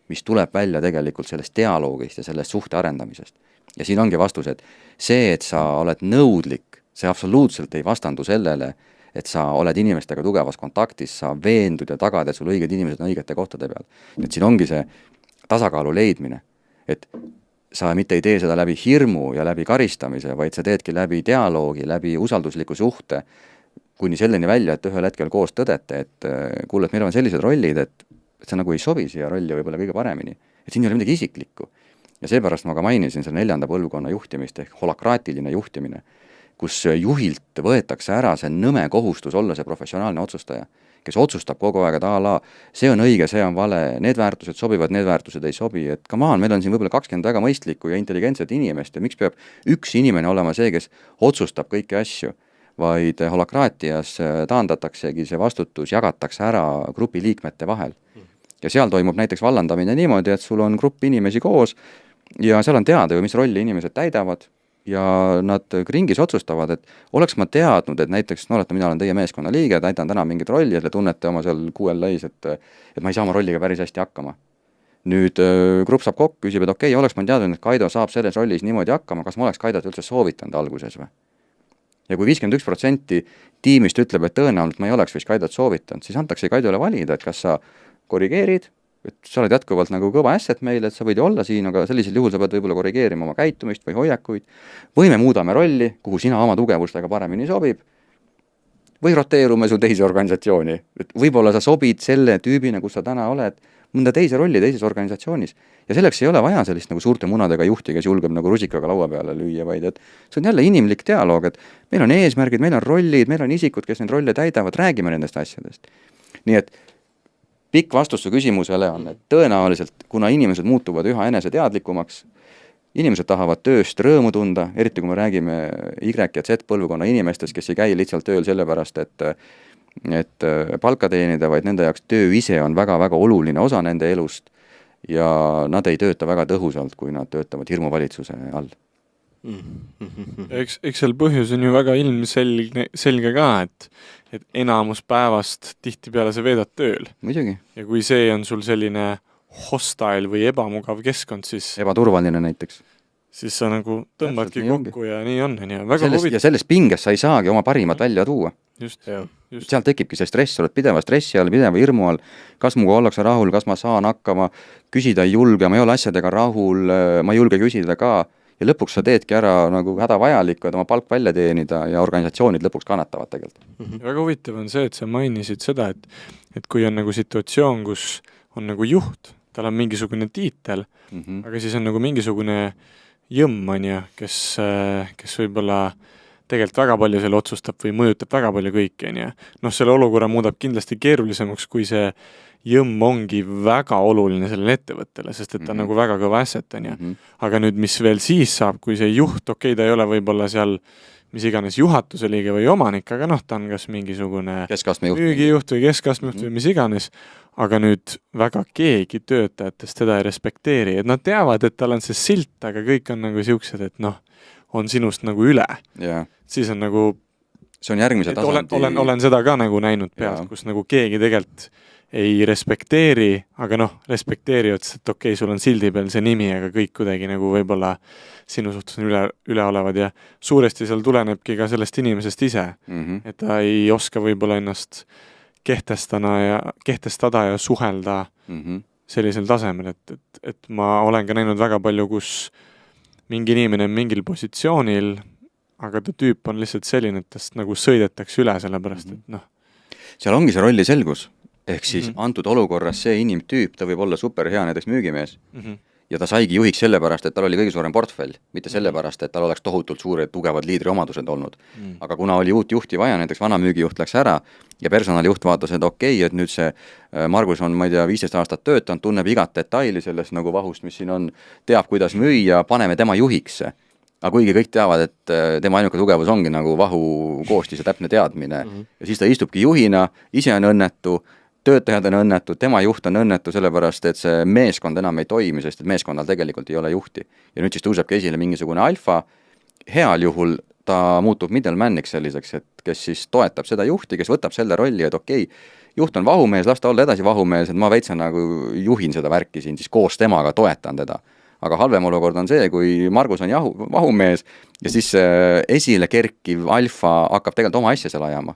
mis tuleb välja tegelikult sellest dialoogist ja sellest suhte arendamisest. Ja siin ongi vastus, et see, et sa oled nõudlik, see absoluutselt ei vastandu sellele, et sa oled inimestega tugevas kontaktis, sa veendud ja tagad, et sul õiged inimesed on õigete kohtade peal. Et siin ongi see tasakaalu leidmine, et sa mitte ei tee seda läbi hirmu ja läbi karistamise, vaid sa teedki läbi dialoogi, läbi usaldusliku suhte, kuni selleni välja, et ühel hetkel koos tõdete, et kuule, et meil on sellised rollid, et see nagu ei sobi siia rolli võib-olla kõige paremini. Et siin ei ole midagi isiklikku. Ja seepärast ma ka mainisin selle 4. põlvkonna juhtimist ehk holakraatiline juhtimine, kus juhilt võetakse ära see nõme kohustus olla see professionaalne otsustaja, kes otsustab kogu aeg, et see on õige, see on vale, need väärtused sobivad, need väärtused ei sobi, et come on, meil on siin võib-olla 20 väga mõistlikku ja intelligentset inimest ja miks peab üks inimene olema see, kes otsustab kõiki asju, vaid holakraatias taandataksegi see vastutus, jagatakse ära grupi liikmete vahel. Ja seal toimub näiteks vallandamine niimoodi, et sul on grupp inimesi koos ja seal on teada ju, mis rolli inimesed täidavad ja nad ringis otsustavad, et oleks ma teadnud, et näiteks, mina olen teie meeskonna liige, täidan täna mingit rolli, et te tunnete oma seal QLA-s, et ma ei saa oma rolliga päris hästi hakkama. Nüüd grupp saab kokku, küsib, et okei, oleks ma teadnud, et Kaido saab selles rollis niimoodi hakkama, kas ma oleks Kaidot üldse soovitanud alguses või? Ja kui 51% tiimist ütleb, et tõenäoliselt ma ei oleks vist Kaidot soovitanud, siis antakse Kaidole valida, et kas sa korrigeerid, et sa oled jätkuvalt nagu kõva asset meile, et sa võid olla siin, aga sellisel juhul sa pead võib-olla korrigeerima oma käitumist või hoiakuid, või me muudame rolli, kuhu sina oma tugevustega paremini sobib, või roteerume su teise organisatsiooni. Et võib-olla sa sobid selle tüübina, kus sa täna oled, mõnda teise rolli teises organisatsioonis. Ja selleks ei ole vaja sellist nagu suurte munadega juhti, kes julgeb nagu rusikaga laua peale lüüa, vaid et see on jälle inimlik dialoog, et meil on eesmärgid, meil on rollid, meil on isikud, kes neid rolle täidavad, räägime nendest asjadest. Nii et pikk vastus su küsimusele on, et tõenäoliselt, kuna inimesed muutuvad üha eneseteadlikumaks, inimesed tahavad tööst rõõmu tunda, eriti kui me räägime Y ja Z põlvkonna inimestest, kes ei käi lihtsalt tööl sellepärast, et palka teenida, vaid nende jaoks töö ise on väga-väga oluline osa nende elust ja nad ei tööta väga tõhusalt, kui nad töötavad hirmuvalitsuse all.
Eks seal põhjus on ju väga ilmselge ka, et enamus päevast tihtipeale sa veedad tööl.
Muidugi.
Ja kui see on sul selline hostile või ebamugav keskkond, siis
ebaturvaline näiteks.
Siis sa nagu tõmbadki kokku ja nii on.
Ja selles pinges sa ei saagi oma parimat välja tuua.
Just.
Seal tekibki see stress, oled pideva stressi all, pideva hirmu all, kas muga ollakse rahul, kas ma saan hakkama, küsida ei julge, ma ei ole asjadega rahul, ma ei julge küsida ka ja lõpuks sa teedki ära nagu hädavajaliku, et oma palk välja teenida ja organisatsioonid lõpuks kannatavad tegelikult.
Väga huvitav on see, et sa mainisid seda, et kui on nagu situatsioon, kus on nagu juht, tal on mingisugune tiitel, aga siis on nagu mingisugune jõmm, kes võib-olla tegelikult väga palju selle otsustab või mõjutab väga palju kõike, selle olukorra muudab kindlasti keerulisemaks, kui see jõmm ongi väga oluline sellele ettevõttele, sest et ta on nagu väga kõva asset, aga nüüd, mis veel siis saab, kui see juht, ta ei ole võib-olla seal mis iganes juhatuse liige või omanik, aga ta on kas mingisugune müügijuht või keskastmejuht või mis iganes, aga nüüd väga keegi töötajatest teda ei respekteeri, et nad teavad, et tal on see silt, aga kõik on nagu siuksed, et on sinust nagu üle. Siis on nagu
see on järgmise tasandi.
Olen seda ka nagu näinud pealt, kus nagu keegi tegelikult ei respekteeri, aga respekteerivad, et okei, sul on sildi peal see nimi, aga kõik kuidagi nagu võib-olla sinu suhtes on üleolevad ja suuresti seal tulenebki ka sellest inimesest ise, et ta ei oska võib-olla ennast kehtestada ja suhelda sellisel tasemel, et ma olen ka näinud väga palju, kus mingi inimene on mingil positsioonil, aga ta tüüp on lihtsalt selline, et tast nagu sõidetakse üle, sellepärast, et
seal ongi see rolli selgus, ehk siis antud olukorras see inimtüüp, ta võib olla super hea näiteks müügimees ja ta saigi juhiks sellepärast, et tal oli kõige suurem portfell, mitte sellepärast, et tal oleks tohutult suured tugevad liidriomadused olnud. Aga kuna oli uut juhti vaja, näiteks vana müügijuht läks ära ja personalijuht vaatas, et okei, et nüüd see Margus on, ma ei tea, 15 aastat töötanud, tunneb igat detaili sellest nagu vahust, mis siin on, teab, kuidas müüa, paneme tema juhiks. Aga kuigi kõik teavad, et tema ainuke tugevus ongi nagu vahu koostis ja täpne teadmine ja siis ta istubki juhina, ise on õnnetu, töötajad on õnnetud, tema juht on õnnetu, sellepärast et see meeskond enam ei toimi, sest et meeskonnal tegelikult ei ole juhti. Ja nüüd siis tõusebki esile mingisugune alfa, heal juhul ta muutub middlemaniks selliseks, et kes siis toetab seda juhti, kes võtab selle rolli, et okei, juht on vahumees, las ta olla edasi vahumees, et ma veitsa nagu juhin seda värki siin, siis koos temaga toetan teda. Aga halvem olukord on see, kui Margus on vahumees ja siis esile kerkiv alfa hakkab tegelikult oma asja seal ajama.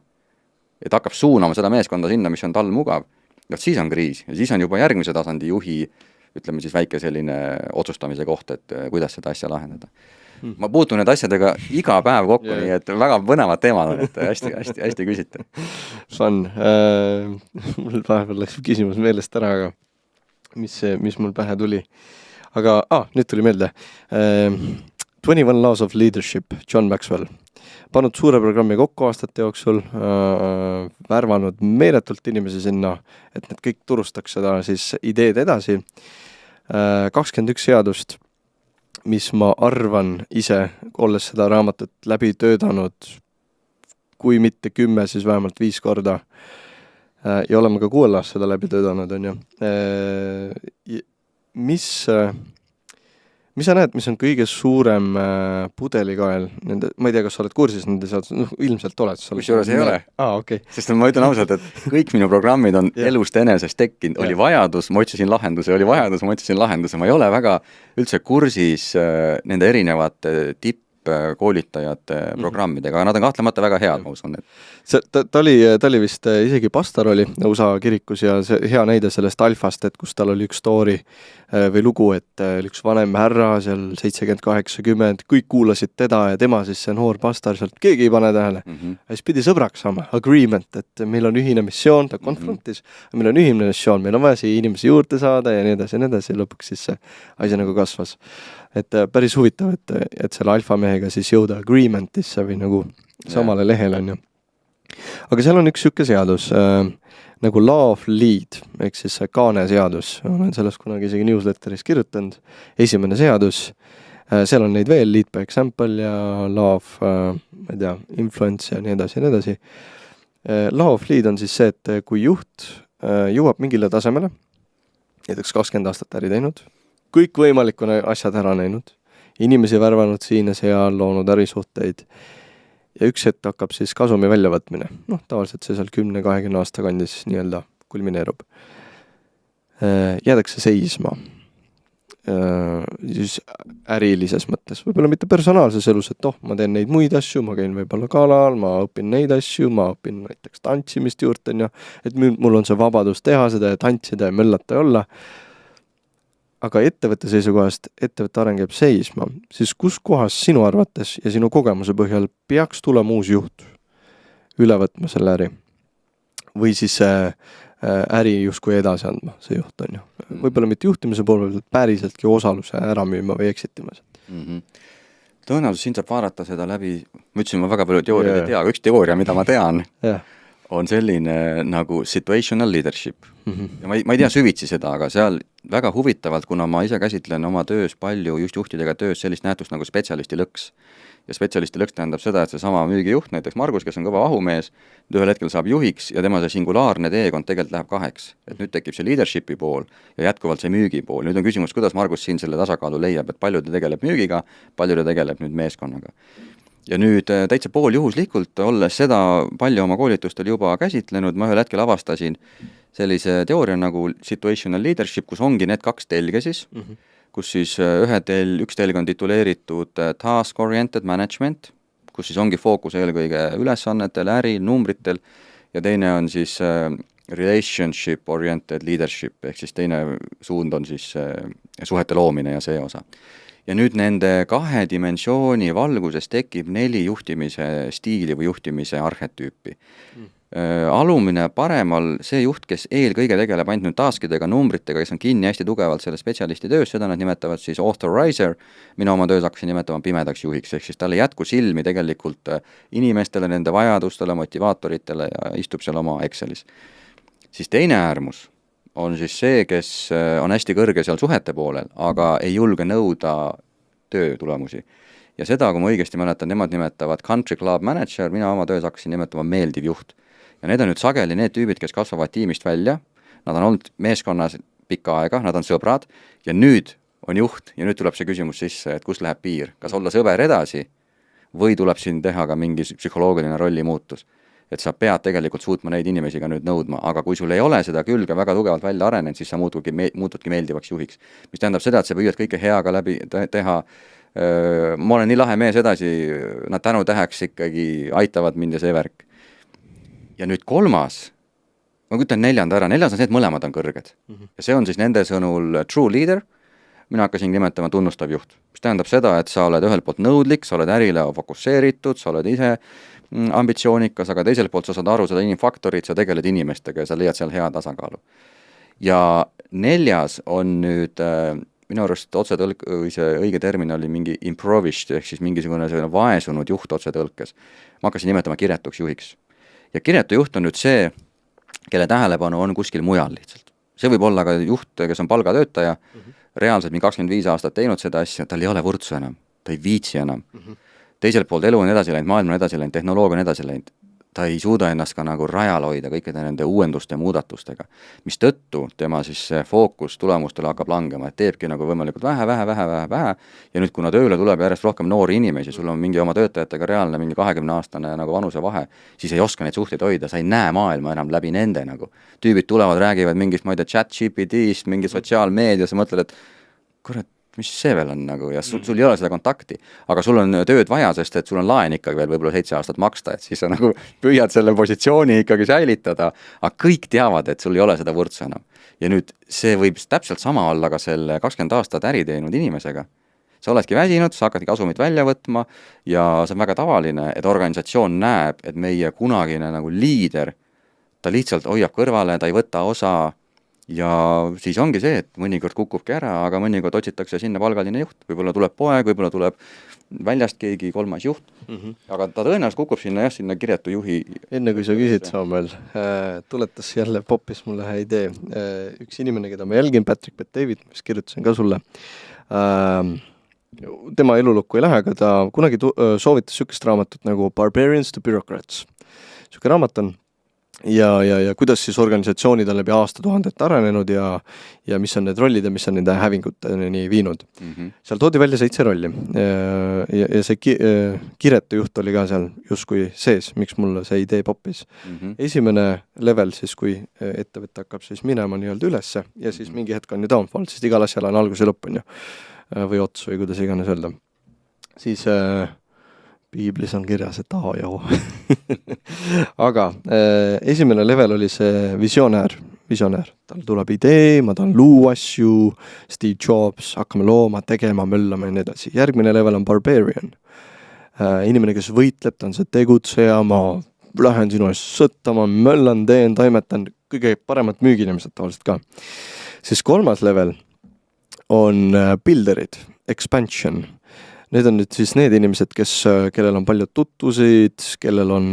Et hakkab suunama seda meeskonda sinna, mis on tal mugav. Ja siis on kriis ja siis on juba järgmise tasandi juhi, ütleme siis väike selline otsustamise koht, et kuidas seda asja lahendada. Ma puutun need asjadega iga päev kokku, nii et väga põnevad teemad on, et hästi küsite.
Fun. Mul vahepeal läks küsimus meelest ära, aga mis mul pähe tuli. Aga nüüd tuli meelde. 21 Laws of Leadership, John Maxwell. Pannud suure programmi kokku aastate jooksul, värvanud meeletult inimesi sinna, et need kõik turustaks seda siis ideed edasi. 21 seadust, mis ma arvan ise, olles seda raamatut läbi töötanud, kui mitte 10, siis vähemalt 5 korda. Ja oleme ka 6 aastat seda läbi töötanud, on ju. Mis sa näed, mis on kõige suurem pudelikael? Ma ei tea, kas sa oled kursis nende seadus, ilmselt oled.
Kusjuures ei ole.
Okay.
Sest ma ütlen ausalt, et kõik minu programmid on elust enesest tekkinud. Oli vajadus, ma otsisin lahenduse, ma ei ole väga üldse kursis nende erinevate tippkoolitajate programmidega, aga nad on kahtlemata väga head, ma usun.
Ta oli vist isegi pastor oli USA kirikus ja see hea näide sellest alfast, et kus tal oli üks story või lugu, et üks vanem härra seal 70-80, kõik kuulasid teda ja tema siis see noor pastor sealt, keegi ei pane tähele. Siis pidi sõbraks saama, agreement, et meil on ühine missioon, ta konfrontis, meil on ühine missioon, meil on vaja siia inimesi juurde saada ja nii edasi, lõpuks siis see asi nagu kasvas. Et päris huvitav, et selle alfamehega siis jõuda agreementisse või nagu samale lehele on ju. Aga seal on üks siuke seadus nagu Law of Lead, ehk siis see Kaane seadus. Olen sellest kunagi isegi newsletteris kirjutanud. Esimene seadus, seal on neid veel, Lead by Example ja Law of ma ei tea, Influence ja nii edasi. Law of Lead on siis see, et kui juht jõuab mingile tasemele, näiteks 20 aastat äri teinud, kõik võimalikune asjad ära näinud, inimesi värvanud siin ja seal, loonud ärisuhteid ja üks hetk hakkab siis kasumi väljavõtmine. Tavaliselt see seal 10-20 aasta kandis nii-öelda kulmineerub. Jäädakse seisma. Siis ärilises mõttes. Võib-olla mitte personaalses elus, et ma teen neid muid asju, ma käin võib-olla kalal, ma õpin neid asju, ma õpin näiteks tantsimist juurde, et mul on see vabadus teha seda ja tantsida ja möllata ja olla. Aga ettevõtte seisukohast, ettevõtte areng jääb seisma, siis kus kohas sinu arvates ja sinu kogemuse põhjal peaks tulema uus juht üle võtma selle äri? Või siis äri justkui edasi andma, see juht on ju. Võib-olla mitte juhtimise poole, päriseltki osaluse ära müüma või eksitimas.
Tõenäoliselt siin saab vaadata seda läbi, ma ütlesin, ma väga palju teooriaid ei tea, aga üks teooria, mida ma tean, on selline nagu situational leadership. Ja ma ei tea süvitsi seda, aga seal väga huvitavalt, kuna ma ise käsitlen oma töös palju just juhtidega töös sellist nähtust nagu spetsialisti lõks. Ja spetsialisti lõks tähendab seda, et see sama müügijuht, näiteks Margus, kes on kõva vahumees, ühel hetkel saab juhiks ja tema see singulaarne teekond tegelikult läheb 2. Et nüüd tekib see leadershipi pool ja jätkuvalt see müügi pool. Nüüd on küsimus, kuidas Margus siin selle tasakaalu leiab, et palju ta tegeleb müügiga, palju ta tegeleb nüüd meeskonnaga. Ja nüüd täitsa pooljuhuslikult, olles seda palju oma koolitustel juba käsitlenud, ma ühel hetkel avastasin sellise teooria nagu situational leadership, kus ongi need 2 telge siis, kus siis üks telg on tituleeritud task-oriented management, kus siis ongi fookus eelkõige ülesannetel, äril, numbritel ja teine on siis relationship-oriented leadership, ehk siis teine suund on siis suhete loomine ja see osa. Ja nüüd nende 2 dimensiooni valguses tekib 4 juhtimise stiili või juhtimise arhetüüpi. Alumine paremal see juht, kes eelkõige tegeleb ainult taskidega, numbritega, kes on kinni hästi tugevalt selle spetsialisti töös, seda nad nimetavad siis authorizer, mina oma töös hakkasin nimetama pimedaks juhiks, ehk siis talle jätku silmi tegelikult inimestele, nende vajadustele, motivaatoritele ja istub seal oma Excelis. Siis teine äärmus on siis see, kes on hästi kõrge seal suhete poolel, aga ei julge nõuda töö tulemusi. Ja seda, kui ma õigesti mäletan, nemad nimetavad country club manager, mina oma töös hakkasin nimetama meeldiv juht. ja need on nüüd sageli need tüübid, kes kasvavad tiimist välja, nad on olnud meeskonnas pikka aega, nad on sõbrad ja nüüd on juht ja nüüd tuleb see küsimus sisse, et kus läheb piir, kas olla sõber edasi või tuleb siin teha ka mingi psühholoogiline rolli muutus. Et sa pead tegelikult suutma neid inimesi ka nüüd nõudma, aga kui sul ei ole seda külge väga tugevalt välja arenenud, siis sa muutudki meeldivaks juhiks. Mis tähendab seda, et sa püüad kõike heaga läbi teha, ma olen nii lahe mees edasi, nad tänutäheks ikkagi aitavad mind ja see värk. Ja nüüd kolmas, ma ütlen neljanda ära, neljas on see, et mõlemad on kõrged. Ja see on siis nende sõnul true leader, mina hakkasin nimetama tunnustav juht. Mis tähendab seda, et sa oled ühelt poolt nõudlik, sa oled ärile fokusseeritud, sa oled ise ambitsioonikas, aga teiselt poolt sa saad aru seda inimfaktorit, sa tegeled inimestega ja sa leiad seal hea tasakaalu. Ja neljas on nüüd, minu arust see õige termin oli mingi improvised, ehk siis mingisugune vaesunud juht otsetõlkes. Ma hakkasin nimetama kiretuks juhiks. Ja kiretu juht on nüüd see, kelle tähelepanu on kuskil mujal lihtsalt. See võib olla ka juht, kes on palgatöötaja, reaalselt 25 aastat teinud seda asja, tal ei ole vurtsu enam, ta ei viitsi enam. Teiselt poolt elu on edasi läinud, maailm on edasi läinud, tehnoloogia on edasi läinud. Ta ei suuda ennast ka nagu rajal hoida kõikide nende uuenduste ja muudatustega, mis tõttu tema siis fookus tulemustele hakkab langema, et teebki nagu võimalikult vähe ja nüüd kuna tööle tuleb järjest rohkem noori inimesi, sul on mingi oma töötajatega reaalne mingi 20-aastane nagu vanuse vahe, siis ei oska neid suhteid hoida, sa ei näe maailma enam läbi nende nagu. Tüübid tulevad, räägivad mingist, ma ei tea, ChatGPT-st, mingi sotsiaalmeedias ja mõtled, et kurat, mis see veel on nagu ja sul ei ole seda kontakti, aga sul on tööd vaja, sest et sul on laen ikkagi veel võib-olla 7 aastat maksta, et siis sa nagu püüad selle positsiooni ikkagi säilitada, aga kõik teavad, et sul ei ole seda vurtsu enam. Ja nüüd see võib täpselt sama olla ka selle 20 aastat äri teinud inimesega. Sa oledki väsinud, sa hakkadki kasumit välja võtma ja see on väga tavaline, et organisatsioon näeb, et meie kunagine nagu liider, ta lihtsalt hoiab kõrvale, ta ei võta osa. Ja siis ongi see, et mõnikord kukubki ära, aga mõnikord otsitakse sinna palgaline juht. Võib-olla tuleb poeg, võib-olla tuleb väljast keegi kolmas juht. Aga ta tõenäoliselt kukub sinna kiretu juhi.
Enne kui sa küsid, Samuel, tuletas jälle poppis mulle hea idee. Üks inimene, keda ma jälgin, Patrick Bet-David, mis kirjutasin ka sulle. Tema elulukku ei lähe, aga ta kunagi soovitas sükest raamatut nagu Barbarians to Bureaucrats. Süke raamat on ja kuidas siis organisatsioonid on läbi aastatuhandet arenenud ja mis on need rollid ja mis on nende hävinguteni viinud. Seal toodi välja 7 rolli ja see kiretu juht oli ka seal justkui sees, miks mulle see idee poppis. Esimene level siis, kui ettevõte hakkab siis minema nii-öelda ülesse ja siis mingi hetk on ju downfall, sest igal asjal on algus ja lõpp on ju või ots või kuidas iganes öelda. Siis Piiblis on kirjas, et A ja O. Aga esimene level oli see visionäär. Tal tuleb idee, ma tahan luua asju, Steve Jobs, hakkame looma, tegema, möllama ja nii edasi. Järgmine level on barbarian. Inimene, kes võitleb, ta on see tegutseja, ma lähen sinu eest sõttama, möllan, teen, taimetan, kõige paremat müüginimesed tavaliselt ka. Siis 3. level on builderid, expansion. Need on nüüd siis need inimesed, kellel on palju tutvusid, kellel on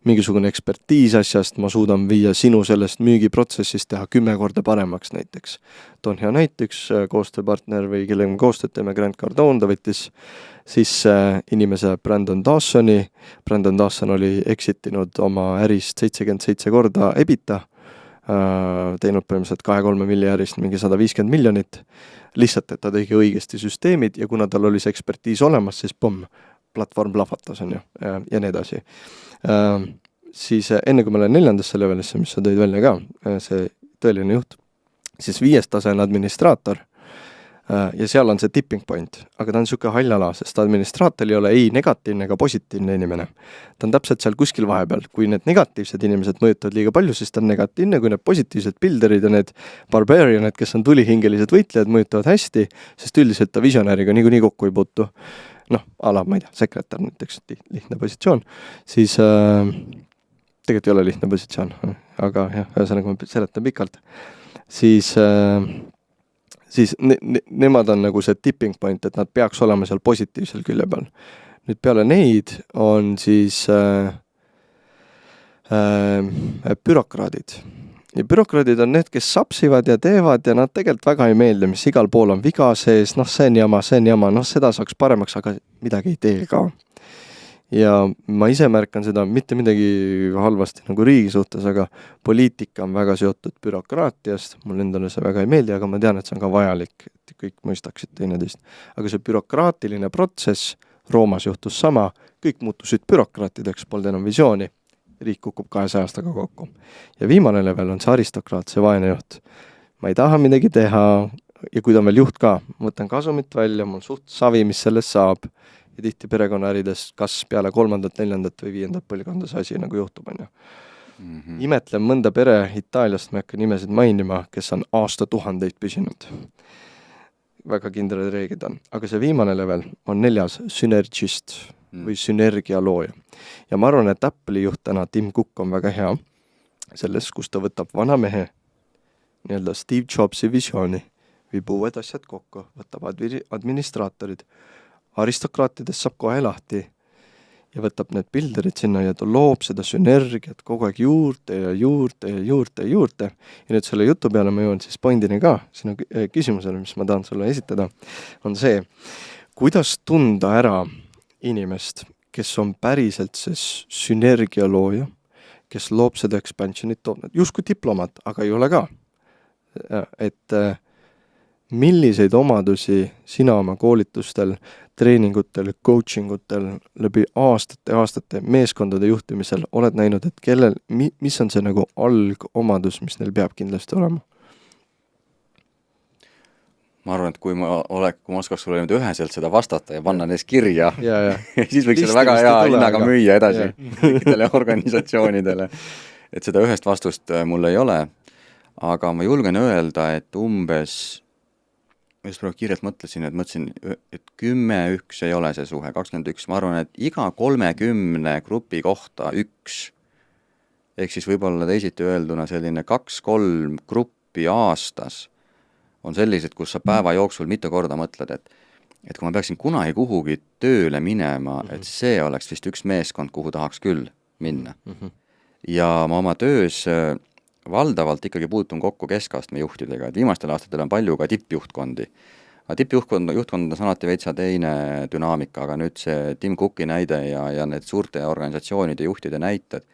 mingisugune ekspertiis asjast, ma suudan viia sinu sellest müügiprotsessist teha 10 korda paremaks näiteks. Toon hea näiteks, koostööpartner või kellega me koostööd teeme, Grant Cardone, ta võttis siis inimese Brandon Dawsoni. Brandon Dawson oli exitinud oma ärist 77 korda ebita, teinud põhimõtteliselt 2-3 miljardist mingi 150 miljonit, lihtsalt, et ta tegi õigesti süsteemid ja kuna tal oli see ekspertiis olemas, siis platvorm plahvatas on ju ja nii edasi. Siis enne kui ma olen 4. levelisse, mis sa tõid välja ka, see tõeline juht, siis 5. tase on administraator ja seal on see tipping point, aga ta on niisugune hallala, sest administraator ei ole ei negatiivne ega positiivne inimene. Ta on täpselt seal kuskil vahepeal. Kui need negatiivsed inimesed mõjutavad liiga palju, siis ta on negatiivne, kui need positiivsed builderid ja need barbarianid, kes on tulihingelised võitlejad, mõjutavad hästi, sest üldiselt ta visionääriga niikuinii kokku ei puutu. Ala, ma ei tea, sekretär näiteks, lihtne positsioon, siis tegelikult ei ole lihtne positsioon, aga jah, ühesõnaga ma seletan pikalt, siis nemad on nagu see tipping point, et nad peaks olema seal positiivsel külje peal. Nüüd peale neid on siis bürokraadid. Ja bürokraadid on need, kes sapsivad ja teevad ja nad tegelikult väga ei meeldi, mis igal pool on viga sees, see on jama, seda saaks paremaks, aga midagi ei tee ka. ja ma ise märkan seda mitte midagi halvasti nagu riigi suhtes, aga poliitika on väga seotud bürokraatiast, mulle endale see väga ei meeldi, aga ma tean, et see on ka vajalik, et kõik mõistaksid teineteist. Aga see bürokraatiline protsess, Roomas juhtus sama, kõik muutusid bürokraatideks, polnud enam visiooni, riik kukub 200 aastaga kokku. Ja viimane level on see aristokraat, see vaene juht. Ma ei taha midagi teha ja kui ta on veel juht ka, ma võtan kasumit välja, mul suht savi, mis sellest saab ja tihti perekonnaärides kas peale 3., 4. või 5. põlvkonda see asi nagu juhtub, on ju. Imetlen mõnda pere Itaaliast, ma ei hakka nimesid mainima, kes on aastatuhandeid püsinud. Väga kindrad reeglid on. Aga see viimane level on 4. synergist või sünergia looja. Ja ma arvan, et Apple'i juht täna Tim Cook on väga hea selles, kus ta võtab vana mehe nii-öelda Steve Jobsi visiooni, viib uued asjad kokku, võtab administraatorid, aristokraatidest saab kohe lahti ja võtab need pilderid sinna ja ta loob seda sünergiat kogu aeg juurde ja juurde ja juurde ja juurde. Ja nüüd selle jutu peale ma jõuan siis pointini ka, sinu küsimusele, mis ma tahan sulle esitada, on see, kuidas tunda ära inimest, kes on päriselt see sünergia looja, kes loob seda expansionit, justkui diplomaat, aga ei ole ka. Et milliseid omadusi sina oma koolitustel, treeningutel, coaching utel, läbi aastate meeskondade juhtimisel oled näinud, et mis on see nagu algomadus, mis neil peab kindlasti olema?
Ma arvan, et kui ma oskaks sulle nüüd üheselt seda vastata ja panna neist kirja, siis võiks seda väga hea hinnaga müüa edasi kõikidele organisatsioonidele. Et seda ühest vastust mul ei ole, aga ma julgen öelda, et umbes ma just praegu kiirelt mõtlesin, et 10-1 ei ole see suhe, 21, ma arvan, et iga 30 grupi kohta 1, ehk siis võib-olla teisiti öelduna selline 2-3 gruppi aastas on sellised, kus sa päeva jooksul mitu korda mõtled, et kui ma peaksin kunagi kuhugi tööle minema, et see oleks vist üks meeskond, kuhu tahaks küll minna. Ja ma oma töös valdavalt ikkagi puutun kokku keskastme juhtidega, et viimastel aastatel on palju ka tippjuhtkondi. Aga tippjuhtkond on alati veitsa teine dünaamika, aga nüüd see Tim Cooki näide ja need suurte organisatsioonide juhtide näited,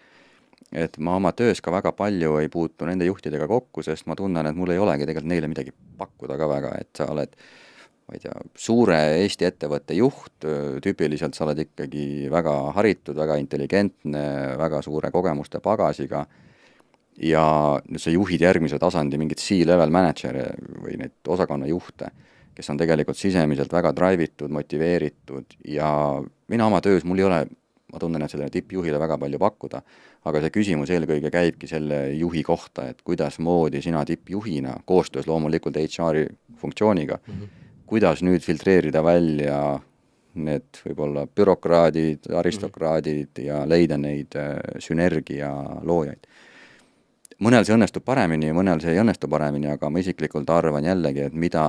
et ma oma töös ka väga palju ei puutu nende juhtidega kokku, sest ma tunnen, et mul ei olegi tegelikult neile midagi pakkuda ka väga, et sa oled, ma ei tea, suure Eesti ettevõtte juht, tüüpiliselt sa oled ikkagi väga haritud, väga intelligentne, väga suure kogemuste pagasiga, ja nüüd sa juhid järgmise tasandi mingit C-level manager'e või neid osakonna juhte, kes on tegelikult sisemiselt väga drivitud, motiveeritud ja mina oma töös, mul ei ole, ma tunnen, et sellele tippjuhile väga palju pakkuda, aga see küsimus eelkõige käibki selle juhi kohta, et kuidas moodi sina tippjuhina, koostöös loomulikult HR-i funktsiooniga, kuidas nüüd filtreerida välja need võib-olla bürokraadid, aristokraadid ja leida neid sünergia loojaid. Mõnel see õnnestub paremini ja mõnel see ei õnnestu paremini, aga ma isiklikult arvan jällegi, et mida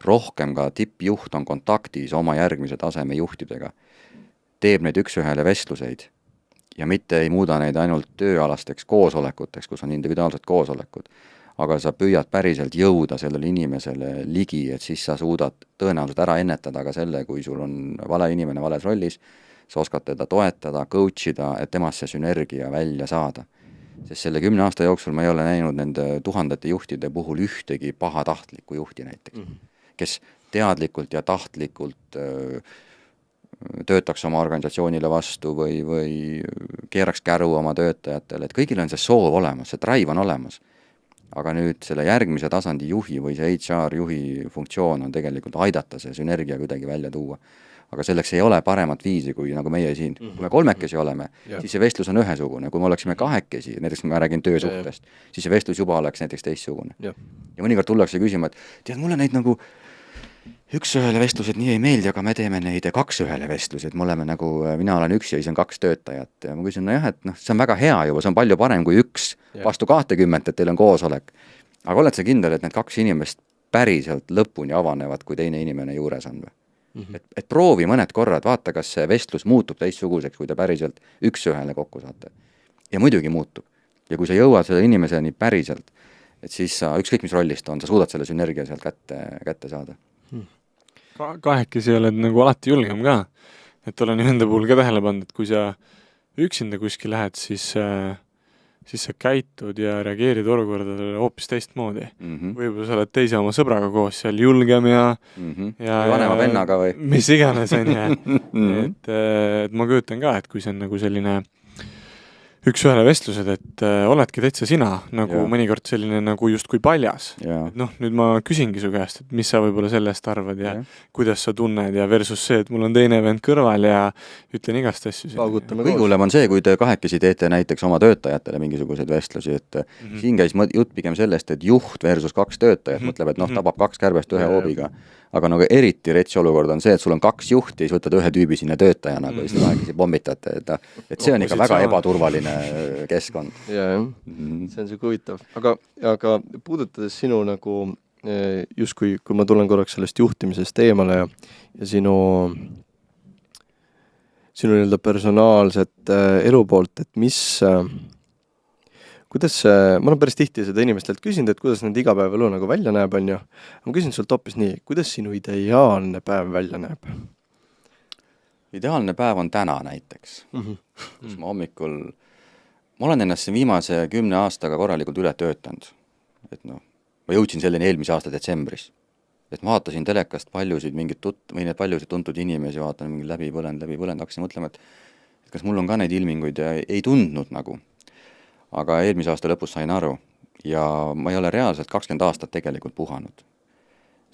rohkem ka tippjuht on kontaktis oma järgmise taseme juhtidega, teeb neid üks-ühele vestluseid ja mitte ei muuda neid ainult tööalasteks koosolekuteks, kus on individuaalsed koosolekud, aga sa püüad päriselt jõuda sellele inimesele ligi, et siis sa suudad tõenäoliselt ära ennetada ka selle, kui sul on vale inimene vales rollis, sa oskad teda toetada, coach ida, et temast see sünergia välja saada. Sest selle 10 aasta jooksul ma ei ole näinud nende tuhandete juhtide puhul ühtegi pahatahtlikku juhti näiteks, kes teadlikult ja tahtlikult töötaks oma organisatsioonile vastu või keeraks käru oma töötajatele, et kõigil on see soov olemas, see drive on olemas. Aga nüüd selle järgmise tasandi juhi või see HR juhi funktsioon on tegelikult aidata see sünergia kuidagi välja tuua. Aga selleks ei ole paremat viisi, kui nagu meie siin. Kui me 3 oleme, siis see vestlus on ühesugune. Kui me oleksime 2, näiteks ma räägin töösuhtest, siis see vestlus juba oleks näiteks teistsugune. Ja mõnikord tullakse küsima, et tead, mulle neid nagu üks-ühele vestlused nii ei meeldi, aga me teeme neid 2-1 vestlused, mina olen 1 ja siis on 2 töötajat. Ja ma küsin, et see on väga hea juba, see on palju parem kui 1 vastu 20, et teil on koosolek. Aga oled sa kindel, et need 2 inimest päriselt lõpuni avanevad, kui teine inimene juures on või? Et proovi mõned korrad, vaata, kas see vestlus muutub teistsuguseks, kui te päriselt üks-ühele kokku saate. Ja muidugi muutub. Ja kui sa jõuad selle inimeseni päriselt, et siis sa, ükskõik mis rollist on, sa suudad selle sünergia sealt kätte saada.
Kahekesi oled nagu alati julgem ka. et olen ju enda puhul ka tähele pannud, et kui sa üksinda kuskil lähed, siis sa käitud ja reageerid olukordadele hoopis teistmoodi. Võib-olla sa oled teise oma sõbraga koos seal julgem ja
vanema vennaga või?
Mis iganes on et ma kujutan ka, et kui see on nagu selline üks-ühele vestlused, et oledki täitsa sina, nagu mõnikord selline nagu justkui paljas. Et noh, nüüd ma küsingi su käest, et mis sa võib-olla sellest arvad ja kuidas sa tunned ja versus see, et mul on teine vend kõrval ja ütlen igast asju.
Kõige hullem on see, kui te kahekesi teete näiteks oma töötajatele mingisuguseid vestlusi, et siin käis jutt pigem sellest, et juht versus 2 töötajat mõtleb, et noh, tabab 2 kärbest ühe hoobiga. Aga nagu eriti retsi olukord on see, et sul on 2 juhti ja siis võtad ühe tüübi sinna töötajana, kui siis kahekesi pommitate, et see on ikka väga ebaturvaline keskkond.
See on see huvitav. Aga puudutades sinu nagu justkui, kui ma tulen korraks sellest juhtimisest eemale ja sinu nii-öelda personaalset elu poolt, et kuidas ma olen päris tihti seda inimestelt küsinud, et kuidas nende igapäevaelu nagu välja näeb, on ju. Ma küsin sult hoopis nii, kuidas sinu ideaalne päev välja näeb?
Ideaalne päev on täna näiteks. Kus ma hommikul, ma olen ennast viimase 10 aastaga korralikult üle töötanud. Et noh, ma jõudsin selleni eelmise aasta detsembris. Et ma vaatasin telekast paljusid tuntud inimesi, vaatan mingi läbi põlend, hakkasin mõtlema, et kas mul on ka neid ilminguid ja ei tundnud nagu. Aga eelmise aasta lõpus sain aru ja ma ei ole reaalselt 20 aastat tegelikult puhanud.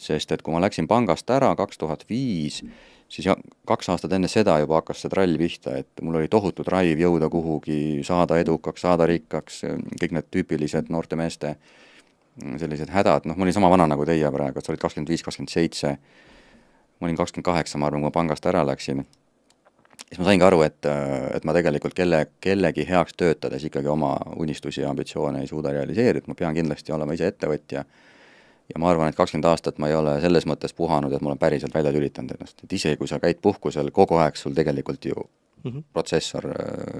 Sest et kui ma läksin pangast ära 2005, siis 2 aastat enne seda juba hakkas see trall pihta, et mul oli tohutu drive jõuda kuhugi, saada edukaks, saada rikkaks, kõik need tüüpilised noorte meeste sellised hädad. Noh, ma olin sama vana nagu teie praegu, et sa olid 25-27, ma olin 28, ma arvan, kui ma pangast ära läksin. Siis ma saingi aru, et ma tegelikult kellegi heaks töötades ikkagi oma unistusi ja ambitsioone ei suuda realiseerida, ma pean kindlasti olema ise ettevõtja. Ja ma arvan, et 20 aastat ma ei ole selles mõttes puhanud, et ma olen päriselt välja tülitanud ennast. Et ise, kui sa käid puhkusel, kogu aeg sul tegelikult ju protsessor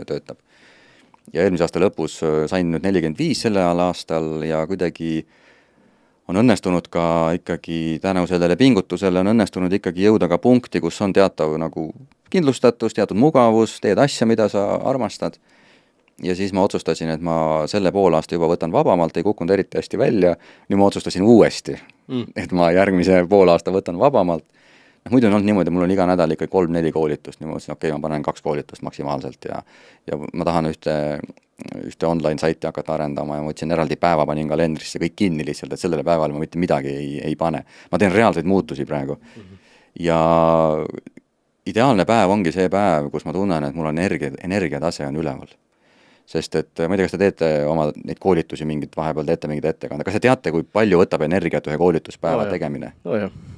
töötab. Ja eelmise aasta lõpus sain nüüd 45 sellel aastal ja kuidagi on õnnestunud ka ikkagi tänu sellele pingutusele on õnnestunud ikkagi jõuda ka punkti, kus on teatav nagu kindlustatus, teatud mugavus, teed asja, mida sa armastad. Ja siis ma otsustasin, et ma selle poolaasta juba võtan vabamalt, ei kukkunud eriti hästi välja. Nüüd ma otsustasin uuesti, et ma järgmise poolaasta võtan vabamalt. Muidu on olnud niimoodi, mul on iga nädal ikka 3-4 koolitust, nii ma mõtlesin, okei, ma panen 2 koolitust maksimaalselt ja ma tahan ühte online saiti hakata arendama ja ma võtsin eraldi päeva, panin kalendrisse kõik kinni lihtsalt, et sellele päevale ma mitte midagi ei pane. Ma teen reaalseid muutusi praegu. Ja ideaalne päev ongi see päev, kus ma tunnen, et mul on energiatase on üleval. Sest et ma ei tea, kas te teete oma neid koolitusi mingid vahepeal teete mingid ettekande. Kas te teate, kui palju võtab energiat ühe koolituspäeva tegemine?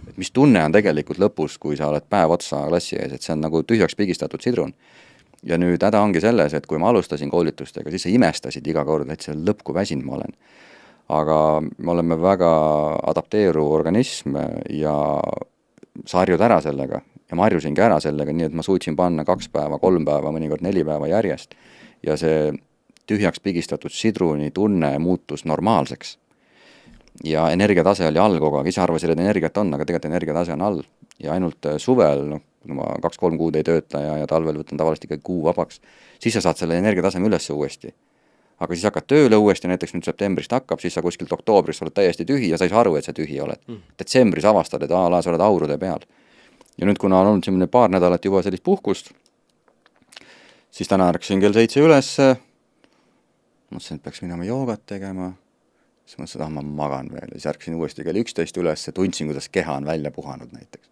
Et mis tunne on tegelikult lõpus, kui sa oled päev otsa klassi ees, et see on nagu tühjaks pigistatud sidrun. Ja nüüd häda ongi selles, et kui ma alustasin koolitustega, siis sa imestasid iga kord, et see lõpku väsinud ma olen. Aga me oleme väga adapteeruv organism ja sa harjud ära sellega. Ja ma harjusingi ära sellega, nii et ma suutsin panna 2 päeva, 3 päeva, mõnikord 4 päeva järjest. Ja see tühjaks pigistatud sidruni tunne muutus normaalseks. Ja energiatase oli all kogu aeg, ise arvasin, et energiat on, aga tegelikult energiatase on all. Ja ainult suvel, kui ma 2-3 kuud ei tööta ja talvel võtan tavaliselt ikka kuu vabaks, siis sa saad selle energiataseme üles uuesti. Aga siis hakkad tööle uuesti, näiteks nüüd septembrist hakkab, siis sa kuskilt oktoobrist oled täiesti tühi ja sa ei saa aru, et sa tühi oled. Detsembris avastad, et sa oled aurude peal. Ja nüüd, kuna on olnud selline paar nädalat juba sellist puhkust, siis täna ärkasin kell 7 üles, mõtlesin, et peaks minema joogat tegema, siis mõtlesin, et ma magan veel, siis ärkasin uuesti kell 11 üles ja tundsin, kuidas keha on välja puhanud näiteks.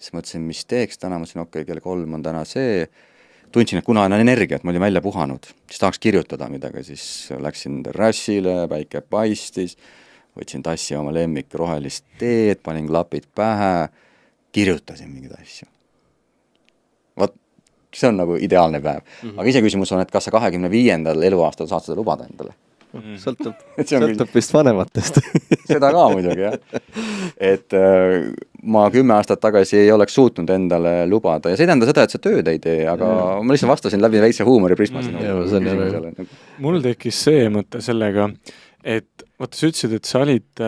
Siis mõtlesin, mis teeks täna, mõtlesin, okei, kell 3 on täna see, tundsin, et kuna on energiat, ma olin välja puhanud, siis tahaks kirjutada midagi, siis läksin terrassile, päike paistis, võtsin tassi oma lemmik rohelist teed, panin klapid pähe, kirjutasin mingid asju. Vot, see on nagu ideaalne päev. Aga ise küsimus on, et kas sa 25. eluaastal saad seda lubada endale?
Sõltub vist vanematest.
Seda ka muidugi, jah. Et ma 10 aastat tagasi ei oleks suutnud endale lubada ja see ei tähenda seda, et sa tööd ei tee, aga ma lihtsalt vastasin läbi väikse huumoriprisma sinu.
Mul tekkis see mõte sellega, et vaata, sa ütlesid, et sa olid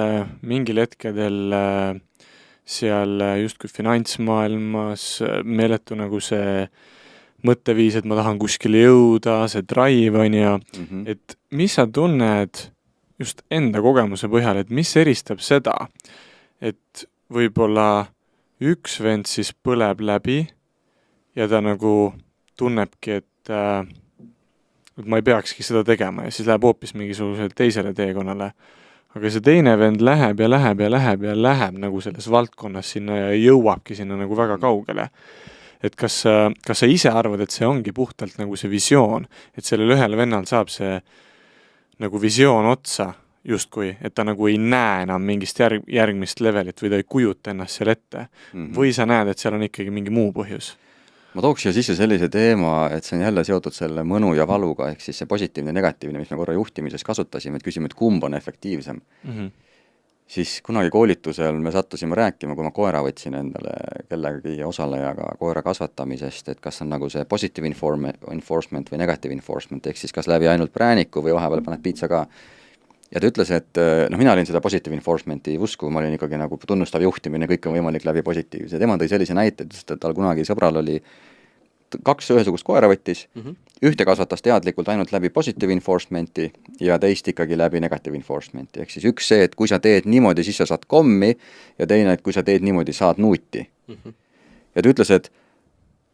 mingil hetkedel seal justkui finantsmaailmas meeletu nagu see mõtteviis, et ma tahan kuskile jõuda, see drive on ja et mis sa tunned just enda kogemuse põhjal, et mis eristab seda, et võib-olla üks vend siis põleb läbi ja ta nagu tunnebki, et ma ei peakski seda tegema ja siis läheb hoopis mingisugusele teisele teekonnale. Aga see teine vend läheb ja läheb ja läheb ja läheb nagu selles valdkonnas sinna ja jõuabki sinna nagu väga kaugele. Et kas sa ise arvad, et see ongi puhtalt nagu see visioon, et sellel ühel vennal saab see nagu visioon otsa justkui, et ta nagu ei näe enam mingist järgmist levelit või ta ei kujuta ennast seal ette. Või sa näed, et seal on ikkagi mingi muu põhjus?
Ma tooks siia sisse sellise teema, et see on jälle seotud selle mõnu ja valuga, ehk siis see positiivne ja negatiivne, mis me korra juhtimises kasutasime, et küsime, et kumb on efektiivsem. Siis kunagi koolitusel me sattusime rääkima, kui ma koera võtsin endale kellegi osalejaga koera kasvatamisest, et kas on nagu see positive enforcement või negative enforcement, ehk siis kas läbi ainult prääniku või vahepeal paned piitsa ka. Ja ta ütles, et mina olin seda positive enforcementi usku, ma olin ikkagi nagu tunnustav juhtimine, kõik on võimalik läbi positiivse. Tema tõi sellise näite, et tal kunagi sõbral oli 2 ühesugust koera võttis, ühte kasvatas teadlikult ainult läbi positive enforcementi ja teist ikkagi läbi negative enforcementi. Ehk siis üks see, et kui sa teed niimoodi, siis sa saad kommi ja teine, et kui sa teed niimoodi, saad nuuti. Ja ta ütles, et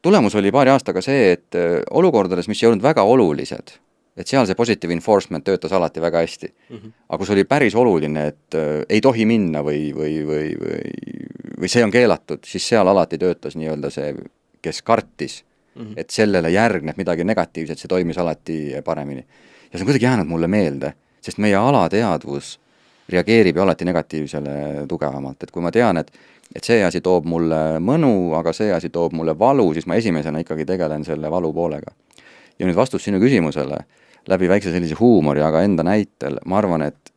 tulemus oli paari aastaga see, et olukordades, mis ei olnud väga olulised, et seal see positive enforcement töötas alati väga hästi. Aga kui see oli päris oluline, et ei tohi minna või see on keelatud, siis seal alati töötas nii-öelda see, kes kartis, et sellele järgneb midagi negatiivset, see toimis alati paremini. Ja see on kuidagi jäänud mulle meelde, sest meie alateadvus reageerib ju alati negatiivsele tugevamalt, et kui ma tean, et see asi toob mulle mõnu, aga see asi toob mulle valu, siis ma esimesena ikkagi tegelen selle valu poolega. Ja nüüd vastus sinu küsimusele läbi väikse sellise huumori, aga enda näitel, ma arvan, et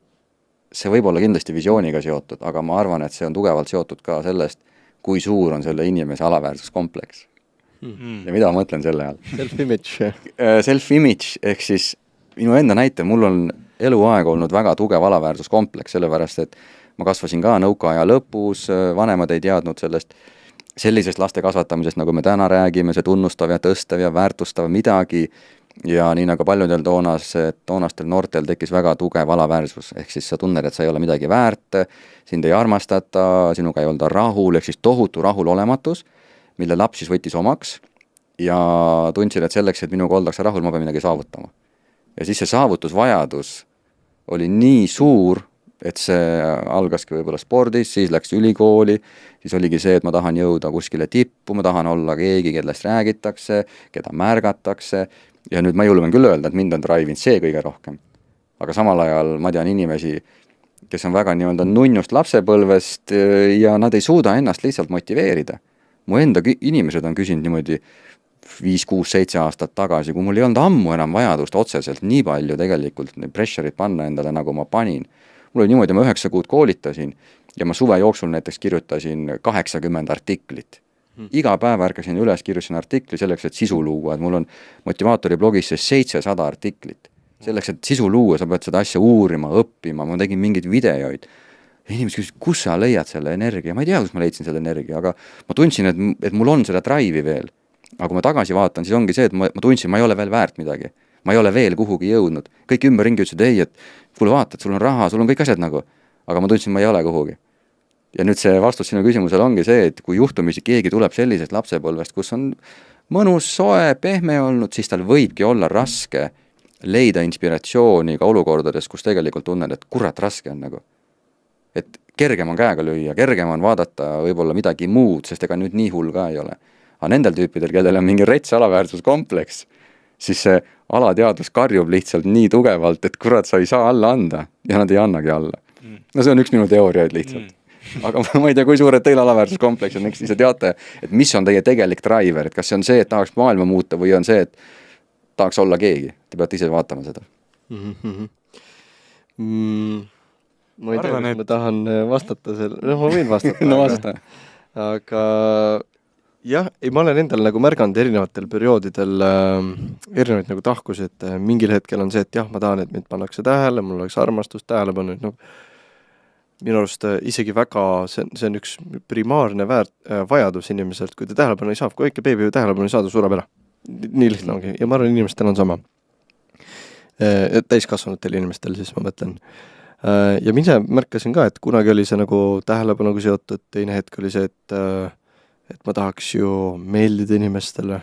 see võib olla kindlasti visiooniga seotud, aga ma arvan, et see on tugevalt seotud ka sellest, kui suur on selle inimese alaväärsuskompleks. Ja mida ma mõtlen selle all?
Self-image.
Self-image, ehk siis minu enda näitel, mul on eluaeg olnud väga tugev alaväärsuskompleks, sellepärast, et ma kasvasin ka nõukaaja lõpus, vanemad ei teadnud sellisest laste kasvatamisest, nagu me täna räägime, see tunnustav ja tõstev ja väärtustav midagi, ja nii nagu paljudel toonastel noortel tekkis väga tugev alaväärsus, ehk siis sa tunned, et sa ei ole midagi väärt, sind ei armastata, sinuga ei olda rahul, ehk siis tohutu rahulolematus, mille laps siis võttis omaks ja tundsid, et selleks, et minuga oldakse rahul, ma pean midagi saavutama. Ja siis see saavutusvajadus oli nii suur, et see algaski võib-olla spordis, siis läks ülikooli, siis oligi see, et ma tahan jõuda kuskile tippu, ma tahan olla keegi, kellest räägitakse, keda märgatakse, ja nüüd ma julgen küll öelda, et mind on drive'inud see kõige rohkem. Aga samal ajal ma tean inimesi, kes on väga nii-öelda nunnust lapsepõlvest ja nad ei suuda ennast lihtsalt motiveerida. Mu enda inimesed on küsinud niimoodi 5, 6, 7 aastat tagasi, kui mul ei olnud ammu enam vajadust otseselt nii palju tegelikult pressure'it panna endale, nagu ma panin. Mul oli niimoodi, ma 9 kuud koolitasin ja ma suve jooksul näiteks kirjutasin 80 artiklit. Iga päev ärkasin üles, kirjutasin artikli selleks, et sisu luua, et mul on motivaatori blogis 700 artiklit. Selleks, et sisu luua, sa pead seda asja uurima, õppima, ma tegin mingeid videoid. Ja inimesed küsisid, kus sa leiad selle energia? Ma ei tea, kus ma leidsin selle energia, aga ma tundsin, et mul on seda drive'i veel. Aga kui ma tagasi vaatan, siis ongi see, et ma tundsin, ma ei ole veel väärt midagi. Ma ei ole veel kuhugi jõudnud. Kõik ümberringi ütlesid, ei, et kuule vaata, et sul on raha, sul on kõik asjad nagu. Aga ma tundsin, ma ei ole kuhugi. Ja nüüd see vastus sinu küsimusele ongi see, et kui juhtumisi keegi tuleb sellisest lapsepõlvest, kus on mõnus, soe, pehme olnud, siis tal võibki olla raske leida inspiratsiooni ka olukordades, kus tegelikult tunned, et kurat raske on nagu. Et kergem on käega lüüa, kergem on vaadata võib-olla midagi muud, sest ega nüüd nii hull ka ei ole. Aga nendel tüüpidel, kellel on mingi rets alaväärsuskompleks, siis see alateadvus karjub lihtsalt nii tugevalt, et kurat, sa ei saa alla anda ja nad ei annagi alla. No see on üks minu teooriaid lihtsalt. Aga ma ei tea, kui suured teil alaväärsuskompleks on, eks te teate, et mis on teie tegelik driver, et kas see on see, et tahaks maailma muuta või on see, et tahaks olla keegi. Te peate ise vaatama seda.
Ma ei tea, kas ma tahan vastata selle, ma võin vastata.
No vasta.
Aga jah, ma olen endal nagu märganud erinevatel perioodidel erinevaid nagu tahkusi, et mingil hetkel on see, et jah, ma tahan, et mind pannakse tähele, mul oleks armastus, tähelepanu, minu arust isegi väga, see on üks primaarne vajadus inimeselt, kui ta tähelepanu ei saa, kui väike beebi tähelepanu ei saada, sureb ära. Nii lihtne ongi ja ma arvan, inimestel on sama. Täiskasvanutel inimestel siis ma mõtlen. Ja mina märkasin ka, et kunagi oli see nagu tähelepanuga seotud, teine hetk oli see, et ma tahaks ju meeldida inimestele.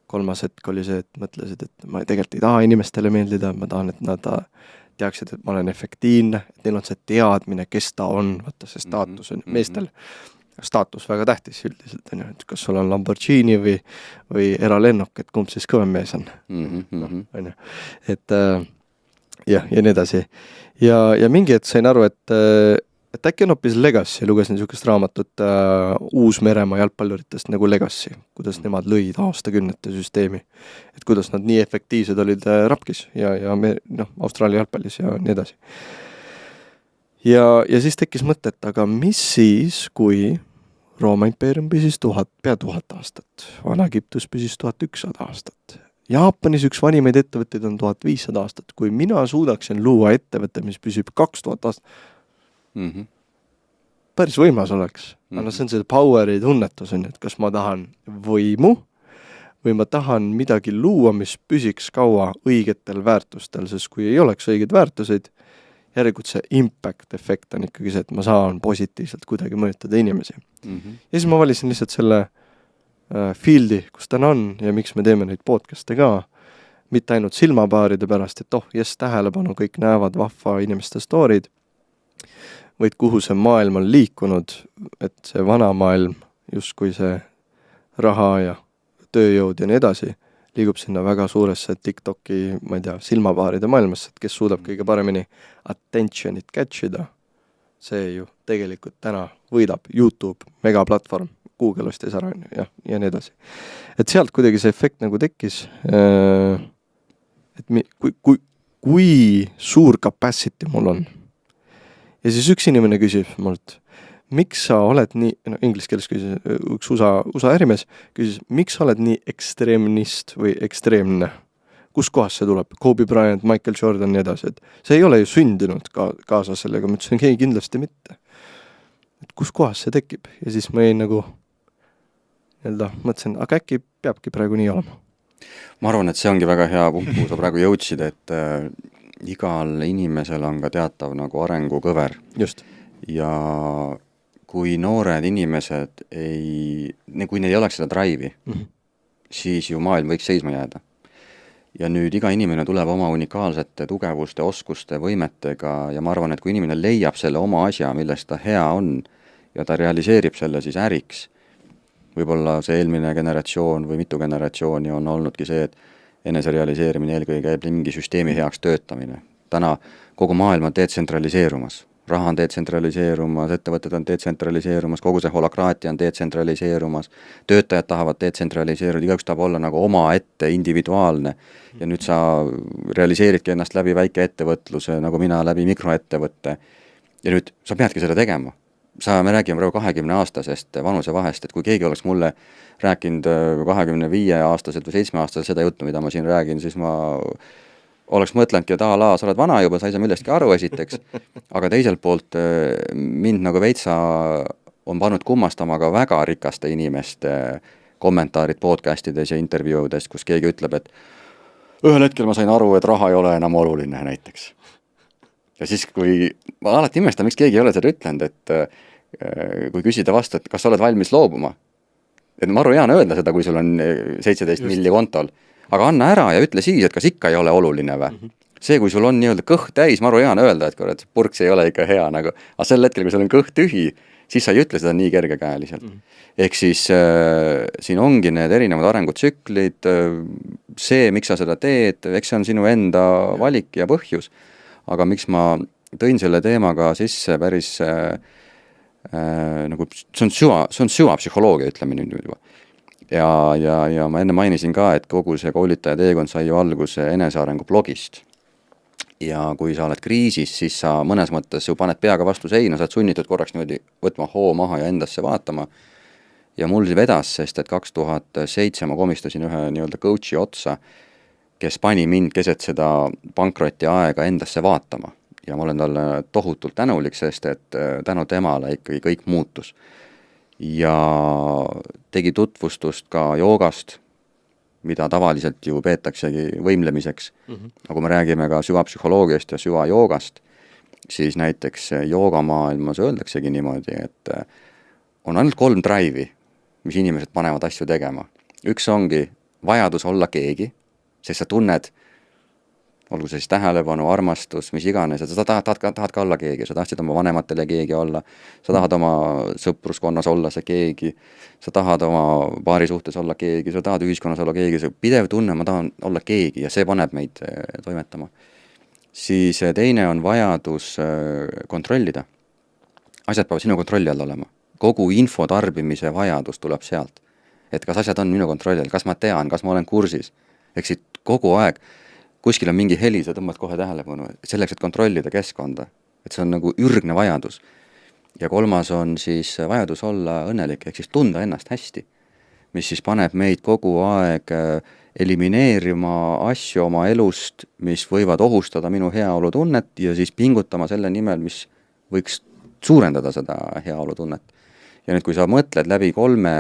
Kolmas hetk oli see, et mõtlesid, et ma tegelikult ei taha inimestele meeldida, ma tahan, et nad teaksid, et ma olen efektiivne, et neil on see teadmine, kes ta on, vaata see staatus on meestel. Staatus väga tähtis üldiselt on ju, et kas sul on Lamborghini või eralennuk, et kumb siis kõvem mees on. On ju. Et jah, ja nii edasi. Ja mingi hetk sain aru, et äkki on hoopis Legacy, lugesin niisugust raamatut Uus-Meremaa jalgpalluritest nagu Legacy, kuidas nemad lõid aastakümnete süsteemi. Et kuidas nad nii efektiivsed olid Rapkis ja Austraalia jalgpallis ja nii edasi. Ja siis tekkis mõte, et aga mis siis, kui Rooma impeerium püsis 1000 aastat, Vana-Egiptus püsis 1100 aastat. Jaapanis üks vanimaid ettevõtteid on 1500 aastat. Kui mina suudaksin luua ettevõtte, mis püsib 2000 aastat, päris võimas oleks. Aga see on see poweri tunnetus, et kas ma tahan võimu või ma tahan midagi luua, mis püsiks kaua õigetel väärtustel, sest kui ei oleks õigeid väärtuseid, järelikult see impact efekt on ikkagi see, et ma saan positiivselt kuidagi mõjutada inimesi. Ja siis ma valisin lihtsalt selle fieldi, kus ta on ja miks me teeme neid podcast'e ka, mitte ainult silmapaaride pärast, et tähelepanu, kõik näevad vahva inimeste story'd, vaid kuhu see maailm on liikunud, et see vana maailm, just kui see raha ja tööjõud ja nii edasi, liigub sinna väga suuresse TikToki, ma ei tea, silmapaaride maailmasse, et kes suudab kõige paremini attentionit catchida. See ju tegelikult täna võidab YouTube, megaplatvorm, Google ostis ära ja nii edasi. Et sealt kuidagi see efekt nagu tekkis, et kui suur capacity mul on. Ja siis üks inimene küsib mult, miks sa oled nii, inglis keeles küsis, üks USA ärimees küsis, miks sa oled nii ekstreemnist või ekstreemne? Kus kohas see tuleb? Kobe Bryant, Michael Jordan ja nii edasi. Et see ei ole ju sündinud kaasa sellega, ma ütlesin, ei kindlasti mitte. Et kus kohas see tekib? Ja siis ma jäin nagu mõtlesin, aga äkki peabki praegu nii olema.
Ma arvan, et see ongi väga hea punkt, kui sa praegu jõudsid, et igal inimesel on ka teatav nagu arengukõver.
Just.
Ja kui noored inimesed kui neil ei oleks seda drive'i, siis ju maailm võiks seisma jääda. Ja nüüd iga inimene tuleb oma unikaalsete tugevuste, oskuste, võimetega ja ma arvan, et kui inimene leiab selle oma asja, millest ta hea on ja ta realiseerib selle siis äriks, võib-olla see eelmine generatsioon või mitu generatsiooni on olnudki see, et eneserealiseerimine eelkõige käib mingi süsteemi heaks töötamine. Täna kogu maailm on detsentraliseerumas. Raha on detsentraliseerumas, ettevõtted on detsentraliseerumas, kogu see holakraatia on detsentraliseerumas, töötajad tahavad detsentraliseeruda, igaüks tahab olla nagu oma ette individuaalne ja nüüd sa realiseeridki ennast läbi väike ettevõtluse, nagu mina läbi mikroettevõtte ja nüüd sa peadki seda tegema. Me räägime praegu 20-aastasest vanusevahest, et kui keegi oleks mulle rääkinud 25-aastaselt või 7-aastaselt seda juttu, mida ma siin räägin, siis ma oleks mõtlenudki, et sa oled vana juba, sa ei saa millestki aru esiteks, aga teiselt poolt mind nagu veitsa on pannud kummastama ka väga rikaste inimeste kommentaarid podcastides ja intervjuudes, kus keegi ütleb, et ühel hetkel ma sain aru, et raha ei ole enam oluline näiteks. Ja siis, kui ma alati imestan, miks keegi ei ole seda ütlenud, et kui küsida vastu, et kas sa oled valmis loobuma, et ma aru hea öelda seda, kui sul on 17 milli kontol, aga anna ära ja ütle siis, et kas ikka ei ole oluline või. See, kui sul on nii-öelda kõht täis, ma aru hea öelda, et purks ei ole ikka hea, aga sel hetkel, kui sul on kõht tühi, siis sa ei ütle seda nii kergekäeliselt. Ehk siis siin ongi need erinevad arengutsüklid, see, miks sa seda teed, eks see on sinu enda valik ja põhjus, aga miks ma tõin selle teemaga sisse päris nagu, see on süva psühholoogia, ütleme nüüd juba. Ja ma enne mainisin ka, et kogu see koolitaja teekond sai ju alguse enesearengu blogist. Ja kui sa oled kriisis, siis sa mõnes mõttes ju paned peaga vastu seina, sa oled sunnitud korraks niimoodi võtma hoo maha ja endasse vaatama. Ja mul vedas, sest et 2007 ma komistasin ühe nii-öelda coachi otsa, kes pani mind keset seda pankroti aega endasse vaatama. ja ma olen talle tohutult tänulik, sest et tänu temale ikkagi kõik muutus. Ja tegi tutvustust ka joogast, mida tavaliselt ju peetaksegi võimlemiseks. Nagu me räägime ka süvapsühholoogiast ja süvajoogast, siis näiteks joogamaailmas öeldaksegi niimoodi, et on ainult 3 drive'i, mis inimesed panevad asju tegema. Üks ongi vajadus olla keegi, sest sa tunned, olgu see siis tähelepanu, armastus, mis iganes, et sa tahad ka olla keegi, sa tahtsid oma vanematele keegi olla, sa tahad oma sõpruskonnas olla see keegi, sa tahad oma paari suhtes olla keegi, sa tahad ühiskonnas olla keegi, see pidev tunne, ma tahan olla keegi ja see paneb meid toimetama. Siis teine on vajadus kontrollida. Asjad peavad sinu kontrolli all olema. Kogu info tarbimise vajadus tuleb sealt. Et kas asjad on minu kontrolli all, kas ma tean, kas ma olen kursis. Ehk siit kogu aeg kuskil on mingi heli, sa tõmbad kohe tähelepanu, selleks, et kontrollida keskkonda. Et see on nagu ürgne vajadus. Ja 3. on siis vajadus olla õnnelik, ehk siis tunda ennast hästi, mis siis paneb meid kogu aeg elimineerima asju oma elust, mis võivad ohustada minu heaolutunnet ja siis pingutama selle nimel, mis võiks suurendada seda heaolutunnet. Ja nüüd, kui sa mõtled läbi 3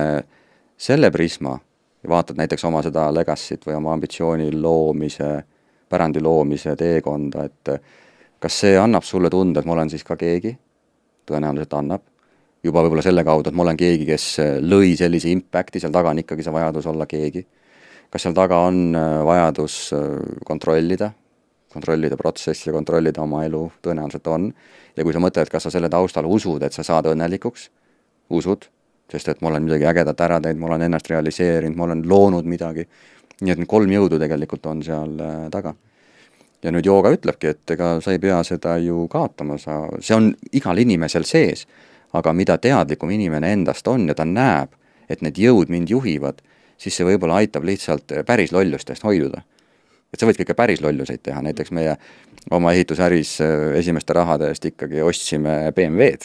selle prisma ja vaatad näiteks oma seda legacy't või oma ambitsiooni loomise, pärandi loomise teekonda, et kas see annab sulle tunda, et ma olen siis ka keegi? Tõenäoliselt annab. Juba võib-olla selle kaudu, et ma olen keegi, kes lõi sellise impacti, seal taga on ikkagi see vajadus olla keegi. Kas seal taga on vajadus kontrollida protsessi ja kontrollida oma elu, tõenäoliselt on. Ja kui sa mõtled, kas sa selle taustal usud, et sa saad õnnelikuks, usud, sest et ma olen midagi ägedat ära teinud, ma olen ennast realiseerinud, ma olen loonud midagi. Nii et 3 jõudu tegelikult on seal taga. Ja nüüd jooga ütlebki, et ega sa ei pea seda ju kaotama, see on igal inimesel sees, aga mida teadlikum inimene endast on ja ta näeb, et need jõud mind juhivad, siis see võib-olla aitab lihtsalt päris lollustest hoiduda. Et sa võid kõike päris lolluseid teha, näiteks meie oma ehitusäris esimeste rahade eest ikkagi ostsime BMW-d.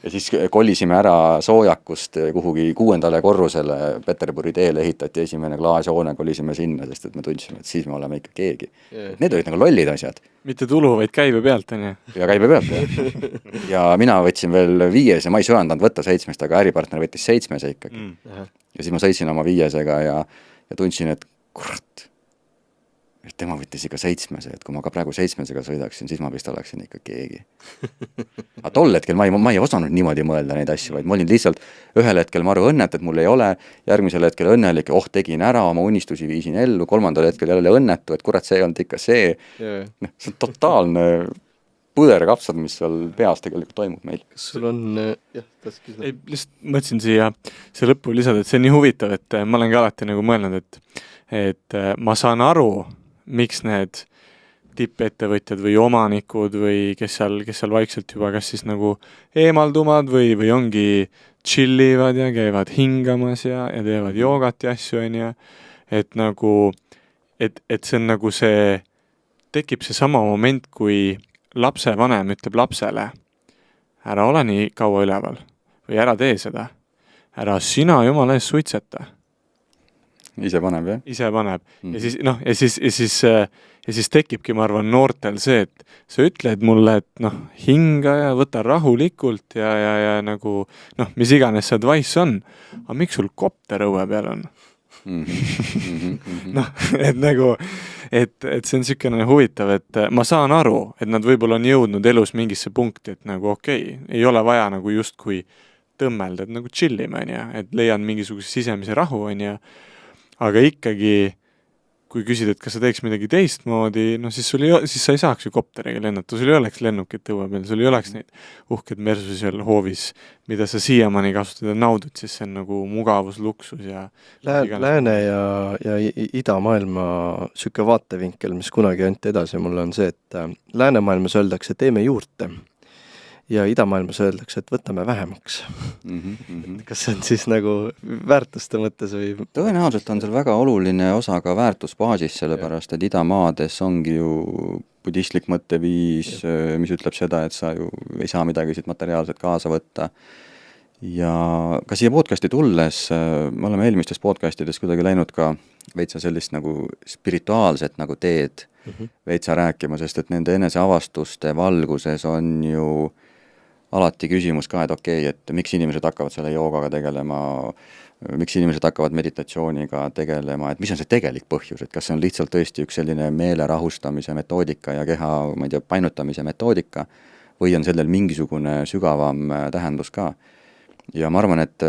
Ja siis kolisime ära soojakust kuhugi 6. korrusele Peterburi teele ehitati esimene klaasjoone, kolisime sinna, sest et me tundsime, et siis me oleme ikka keegi. Need olid nagu lollid asjad.
Mitte tulu, vaid käibe pealt, on ju?
Ja käibe pealt, jah. Ja mina võtsin veel 5 ja ma ei söandanud võtta 7, aga äripartner võttis 7 ikkagi. Ja siis ma sõitsin oma 5-ga ja tundsin, et kurat, et tema võttis ikka 7, et kui ma ka praegu 7-ga sõidaksin, siis ma vist oleksin ikka keegi. Aga tol hetkel ma ei osanud niimoodi mõelda neid asju, vaid ma olin lihtsalt ühel hetkel maru õnnet, et mul ei ole, järgmisel hetkel õnnelik, tegin ära, oma unistusi viisin ellu, 3. hetkel jälle õnnetu, et kurat, see ei olnud ikka see. No, see on totaalne põderkapsad, mis seal peas tegelikult toimub meil.
Kas sul on, taski seda?
Ei, lihtsalt mõtlesin siia see lõppu lisada, et see on nii huvitav, et ma olen ka alati nagu mõelnud, et ma saan aru, miks need tippettevõtjad või omanikud või kes seal vaikselt juba kas siis nagu eemaldumad või ongi chillivad ja käivad hingamas ja teevad joogat ja asju, on ja et nagu, et see on nagu see, tekib see sama moment, kui lapsevanem ütleb lapsele, ära ole nii kaua üleval või ära tee seda, ära sina jumala ees suitseta.
Ise paneb, jah?
Ise paneb. Ja siis tekibki, ma arvan, noortel see, et sa ütled mulle, et hinga ja võta rahulikult ja nagu, mis iganes see advice on. Aga miks sul kopter õue peal on? Et nagu, et see on sükene huvitav, et ma saan aru, et nad võib-olla on jõudnud elus mingisse punkti, et nagu okei, ei ole vaja nagu justkui tõmmelda, et nagu chillime, et leian mingisuguse sisemise rahu, aga ikkagi, kui küsid, et kas sa teeks midagi teistmoodi, siis sa ei saaks ju kopteriga lennata, sul ei oleks lennukit õue peal, sul ei oleks neid uhked mersusi seal hoovis, mida sa siiamaani kasutada naudud, siis see on nagu mugavus, luksus ja
Lääne ja idamaailma süke vaatevinkel, mis kunagi anti edasi mulle on see, et läänemaailmas öeldakse, teeme juurde. Ja idamaailmas öeldakse, et võtame vähemaks. Kas see on siis nagu väärtuste mõttes või?
Tõenäoliselt on seal väga oluline osa ka väärtusbaasis, sellepärast, et idamaades ongi ju budistlik mõtteviis, mis ütleb seda, et sa ju ei saa midagi siit materiaalselt kaasa võtta. Ja ka siia podcasti tulles, me oleme eelmistes podcastides kuidagi läinud ka veitsa sellist nagu spirituaalset nagu teed veitsa rääkima, sest et nende eneseavastuste valguses on ju alati küsimus ka, et okei, et miks inimesed hakkavad selle joogaga tegelema, miks inimesed hakkavad meditatsiooniga tegelema, et mis on see tegelik põhjus, et kas see on lihtsalt tõesti üks selline meele rahustamise metoodika ja keha, ma ei tea, painutamise metoodika või on sellel mingisugune sügavam tähendus ka. Ja ma arvan, et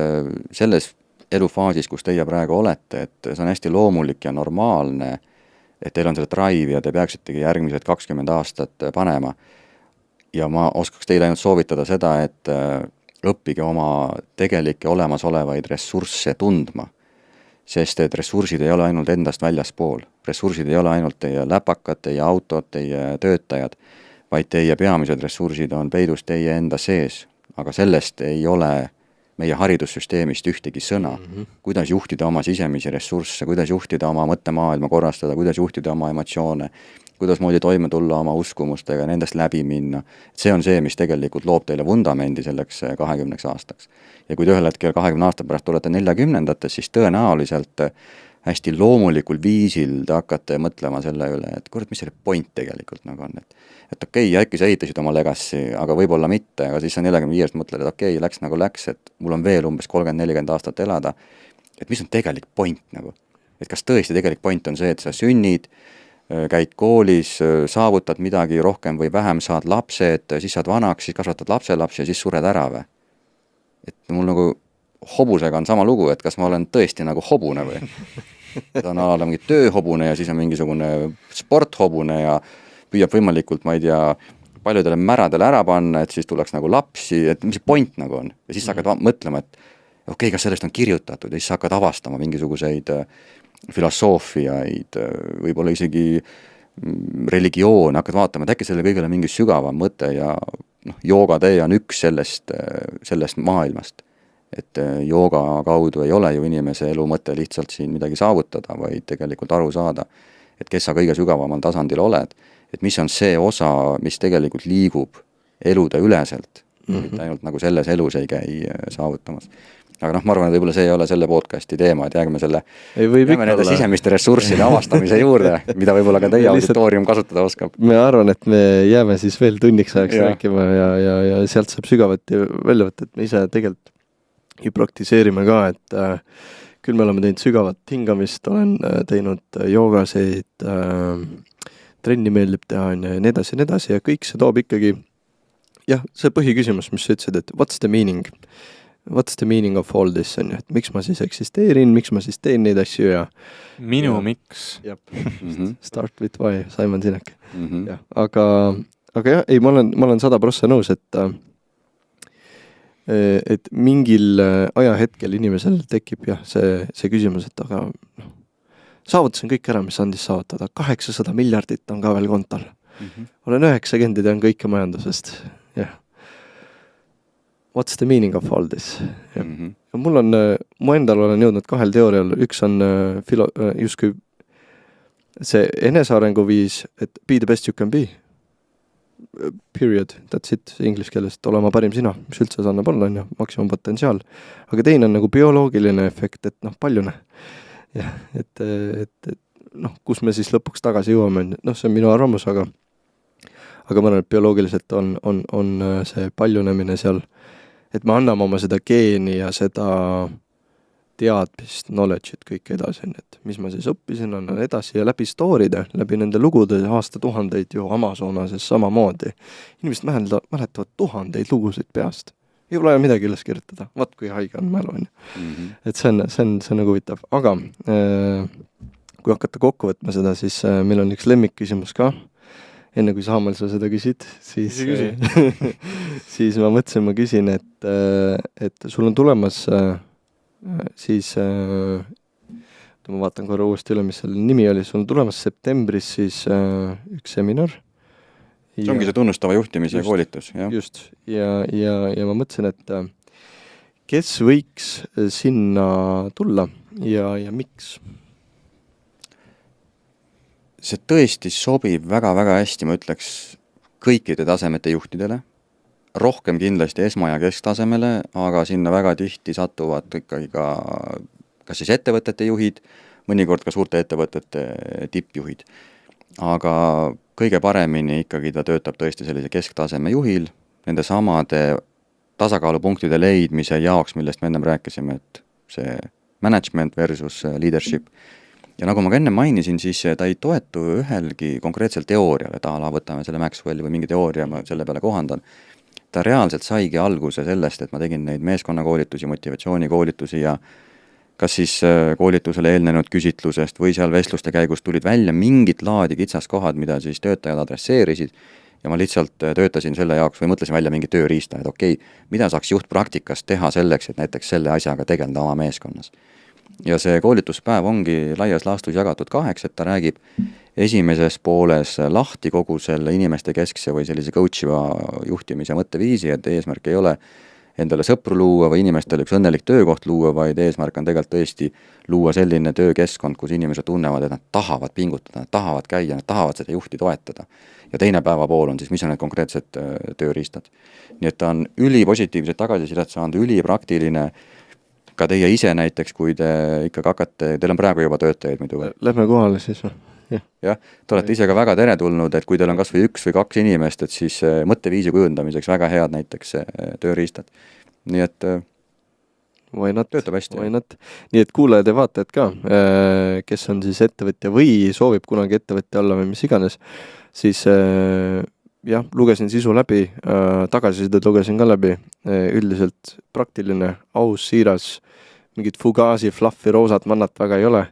selles elufaasis, kus teie praegu olete, et see on hästi loomulik ja normaalne, et teil on selle drive ja te peaksitegi järgmised 20 aastat panema. Ja ma oskaks teile ainult soovitada seda, et õppige oma tegelikke olemasolevaid ressursse tundma, sest et ressursid ei ole ainult endast väljaspool. Ressursid ei ole ainult teie läpakad, teie autod, teie töötajad, vaid teie peamised ressursid on peidus teie enda sees, aga sellest ei ole meie haridussüsteemist ühtegi sõna, kuidas juhtida oma sisemisi ressursse, kuidas juhtida oma mõttemaailma korrastada, kuidas juhtida oma emotsioone, kuidas moodi toime tulla oma uskumustega ja nendest läbi minna. See on see, mis tegelikult loob teile vundamendi selleks 20 aastaks. Ja kui te ühel hetkel 20 aasta pärast tulete 40-ndates, siis tõenäoliselt hästi loomulikul viisil te hakkate mõtlema selle üle, et kurat, mis selle point tegelikult nagu on, et okei, äkki sa ehitasid oma legacy, aga võib-olla mitte, aga siis sa 45 mõtled, et okei, läks nagu läks, et mul on veel umbes 30-40 aastat elada, et mis on tegelik point nagu, et kas tõesti tegelik point on see, et sa sünnid, käid koolis, saavutad midagi rohkem või vähem, saad lapsed, siis saad vanaks, siis kasvatad lapselapsi ja siis sured ära või? Et mul nagu hobusega on sama lugu, et kas ma olen tõesti nagu hobune või? Ta on alal mingi tööhobune ja siis on mingisugune sporthobune ja püüab võimalikult, ma ei tea, paljudele märadele ära panna, et siis tuleks nagu lapsi, et mis see point nagu on? Ja siis sa hakkad mõtlema, et okei, kas sellest on kirjutatud ja siis sa hakkad avastama mingisuguseid filosoofiaid, võib-olla isegi religioon, hakkad vaatama, et äkki selle kõigele mingi sügavam mõte ja joogatee on üks sellest maailmast. Et jooga kaudu ei ole ju inimese elu mõte lihtsalt siin midagi saavutada, vaid tegelikult aru saada, et kes sa kõige sügavamal tasandil oled, et mis on see osa, mis tegelikult liigub elude üleselt, mitte ainult nagu selles elus ei käi saavutamas. Aga ma arvan, et võib-olla see ei ole selle podcasti teema, et jääme nende sisemiste ressursside avastamise juurde, mida võib-olla ka teie auditoorium kasutada oskab.
Ma arvan, et me jääme siis veel tunniks ajaks rääkima ja sealt saab sügavat välja võtta, et me ise tegelikult ju praktiseerime ka, et küll me oleme teinud sügavat hingamist, olen teinud joogaseid, trenni meeldib teha ja nii edasi ja kõik see toob ikkagi, jah, see põhiküsimus, mis sa ütlesid, et what's the meaning of all this on ju, et miks ma siis eksisteerin, miks ma siis teen neid asju ja
miks.
Start with why, Simon Sinek. Ja, aga jah, ei, ma olen 100% nõus, et mingil ajahetkel inimesel tekib jah, see küsimus, et aga saavutasin kõik ära, mis andis saavutada. 800 miljardit on ka veel kontol. Olen 90 ja on kõike majandusest. Jah. What's the meaning of all this? Ja mu endal olen jõudnud 2 teoorial. Üks on justkui see enesearengu viis, et be the best you can be. Period, that's it, inglise keeles, et ole oma parim sina, mis üldse see annab olla, on ju, maksimum potentsiaal. Aga teine on nagu bioloogiline efekt, et paljune. Ja, et kus me siis lõpuks tagasi jõuame, see on minu arvamus, aga ma arvan, et bioloogiliselt on see paljunemine seal, et me anname oma seda geeni ja seda teadmist, knowledge'it kõik edasi, et mis ma siis õppisin, annan edasi ja läbi story'de, läbi nende lugude aastatuhandeid ju Amazonases samamoodi. Inimesed mäletavad tuhandeid lugusid peast. Ei ole midagi üles kirjutada. Vaat kui haige on mälu. Et see on nagu huvitav. Aga kui hakata kokku võtma seda, siis meil on üks lemmikküsimus ka. Enne kui Saamal sa seda küsid, siis ma mõtlesin, ma küsin, et sul on tulemas siis, ma vaatan korra uuesti üle, mis selle nimi oli, sul on tulemas septembris siis üks seminar.
See ongi see tunnustava juhtimise koolitus. Ja.
Just, ja ma mõtlesin, et kes võiks sinna tulla ja miks?
See tõesti sobib väga-väga hästi, ma ütleks, kõikide tasemete juhtidele, rohkem kindlasti esma- ja kesktasemele, aga sinna väga tihti satuvad ikkagi ka kas siis ettevõtete juhid, mõnikord ka suurte ettevõtete tippjuhid. aga kõige paremini ikkagi ta töötab tõesti sellise kesktaseme juhil, nende samade tasakaalupunktide leidmise jaoks, millest me ennem rääkisime, et see management versus leadership. Ja nagu ma ka enne mainisin, siis ta ei toetu ühelgi konkreetsel teoorial, et võtame selle Maxwelli või mingi teooria, ma selle peale kohandan. Ta reaalselt saigi alguse sellest, et ma tegin neid meeskonnakoolitusi, motivatsioonikoolitusi ja kas siis koolitusele eelnenud küsitlusest või seal vestluste käigus tulid välja mingit laadi kitsaskohad, mida siis töötajad adresseerisid ja ma lihtsalt töötasin selle jaoks või mõtlesin välja mingi tööriista, et okei, mida saaks juht praktikas teha selleks, et näiteks selle asjaga tegeleda oma meeskonnas. Ja see koolituspäev ongi laias laastus jagatud 2, et ta räägib esimeses pooles lahti kogu selle inimeste keskse või sellise coachiva juhtimise mõtteviisi, et eesmärk ei ole endale sõpru luua või inimestele üks õnnelik töökoht luua, vaid eesmärk on tegelikult tõesti luua selline töökeskkond, kus inimesed tunnevad, et nad tahavad pingutada, nad tahavad käia, nad tahavad seda juhti toetada. Ja teine päevapool on siis, mis on need konkreetsed tööriistad. Nii et ta on ülipositiivseid tagasisidet saanud, ülipraktiline, ka teie ise näiteks, kui te ikkagi hakkate, teil on praegu juba töötajaid muidu.
Lähme kohale siis.
Jah, te olete ise ka väga teretulnud, et kui teil on kas või 1 või 2 inimest, et siis mõtteviisi kujundamiseks väga head näiteks tööriistad. Nii et töötab hästi.
Nii et kuulajad ja vaatajad ka, kes on siis ettevõtja või soovib kunagi ettevõtja olla või mis iganes, siis jah, lugesin sisu läbi, tagasisidet lugesin ka läbi, üldiselt praktiline, aus, siiras, mingit fugaasi, fluffi, roosat mannat väga ei ole.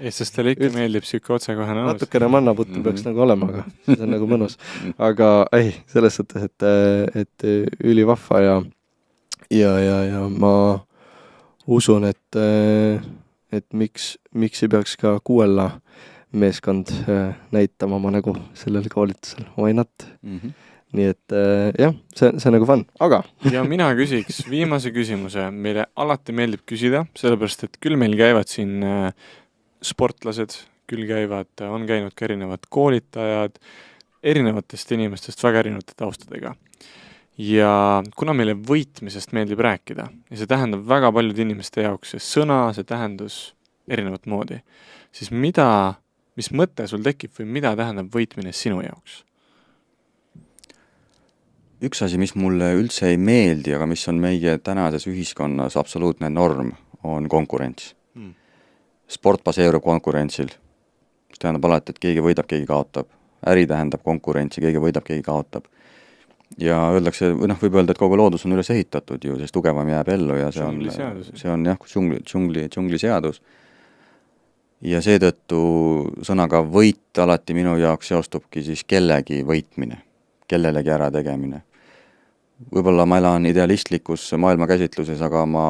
Eestlastele ikka meeldib siuke otsekohane aus.
Natukene mannaputtu peaks nagu olema, aga see on nagu mõnus. Aga ei, selles suhtes, et ülivahva ja ma usun, et miks ei peaks ka Kuuella meeskond näitama oma nägu sellel koolitusel. Why not? Nii et jah, see nagu fun, aga
ja mina küsiks viimase küsimuse, meile alati meeldib küsida, sellepärast et küll meil käivad siin sportlased, küll on käinud ka erinevad koolitajad, erinevatest inimestest väga erinevate taustadega. Ja kuna meile võitmisest meeldib rääkida ja see tähendab väga paljude inimeste jaoks see sõna, see tähendus erinevat moodi, siis mis mõte sul tekib või mida tähendab võitmine sinu jaoks?
Üks asi, mis mulle üldse ei meeldi, aga mis on meie tänases ühiskonnas absoluutne norm, on konkurents. Sport baseerub konkurentsil. See tähendab alati, et keegi võidab, keegi kaotab. Äri tähendab konkurentsi, keegi võidab, keegi kaotab. Ja öeldakse, võib öelda, et kogu loodus on üles ehitatud ju, sest tugevam jääb ellu ja see on jah, džungli seadus. Ja seetõttu sõnaga võit alati minu jaoks seostubki siis kellegi võitmine, kellelegi ära tegemine. Võib-olla ma elan idealistlikus maailmakäsitluses, aga ma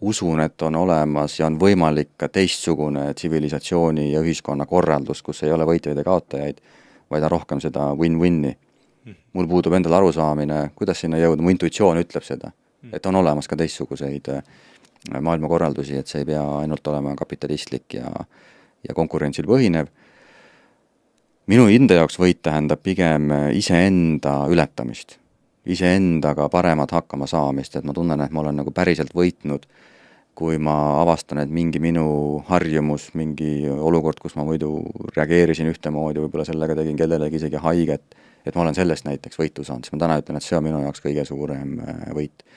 usun, et on olemas ja on võimalik ka teistsugune tsivilisatsiooni ja ühiskonna korraldus, kus ei ole võitjaid ja kaotajaid, vaid on rohkem seda win-win'i. Mul puudub endal arusaamine, kuidas sinna jõuda, mu intuitsioon ütleb seda, et on olemas ka teistsuguseid maailmakorraldusi, et see ei pea ainult olema kapitalistlik ja konkurentsil põhinev. Minu enda jaoks võit tähendab pigem iseenda ületamist, iseendaga paremat hakkama saamist, et ma tunnen, et ma olen nagu päriselt võitnud, kui ma avastan, et mingi minu harjumus, mingi olukord, kus ma muidu reageerisin ühtemoodi, võib-olla sellega tegin kellelegi isegi haiget, et ma olen sellest näiteks võitu saanud, siis ma täna ütlen, et see on minu jaoks kõige suurem võit.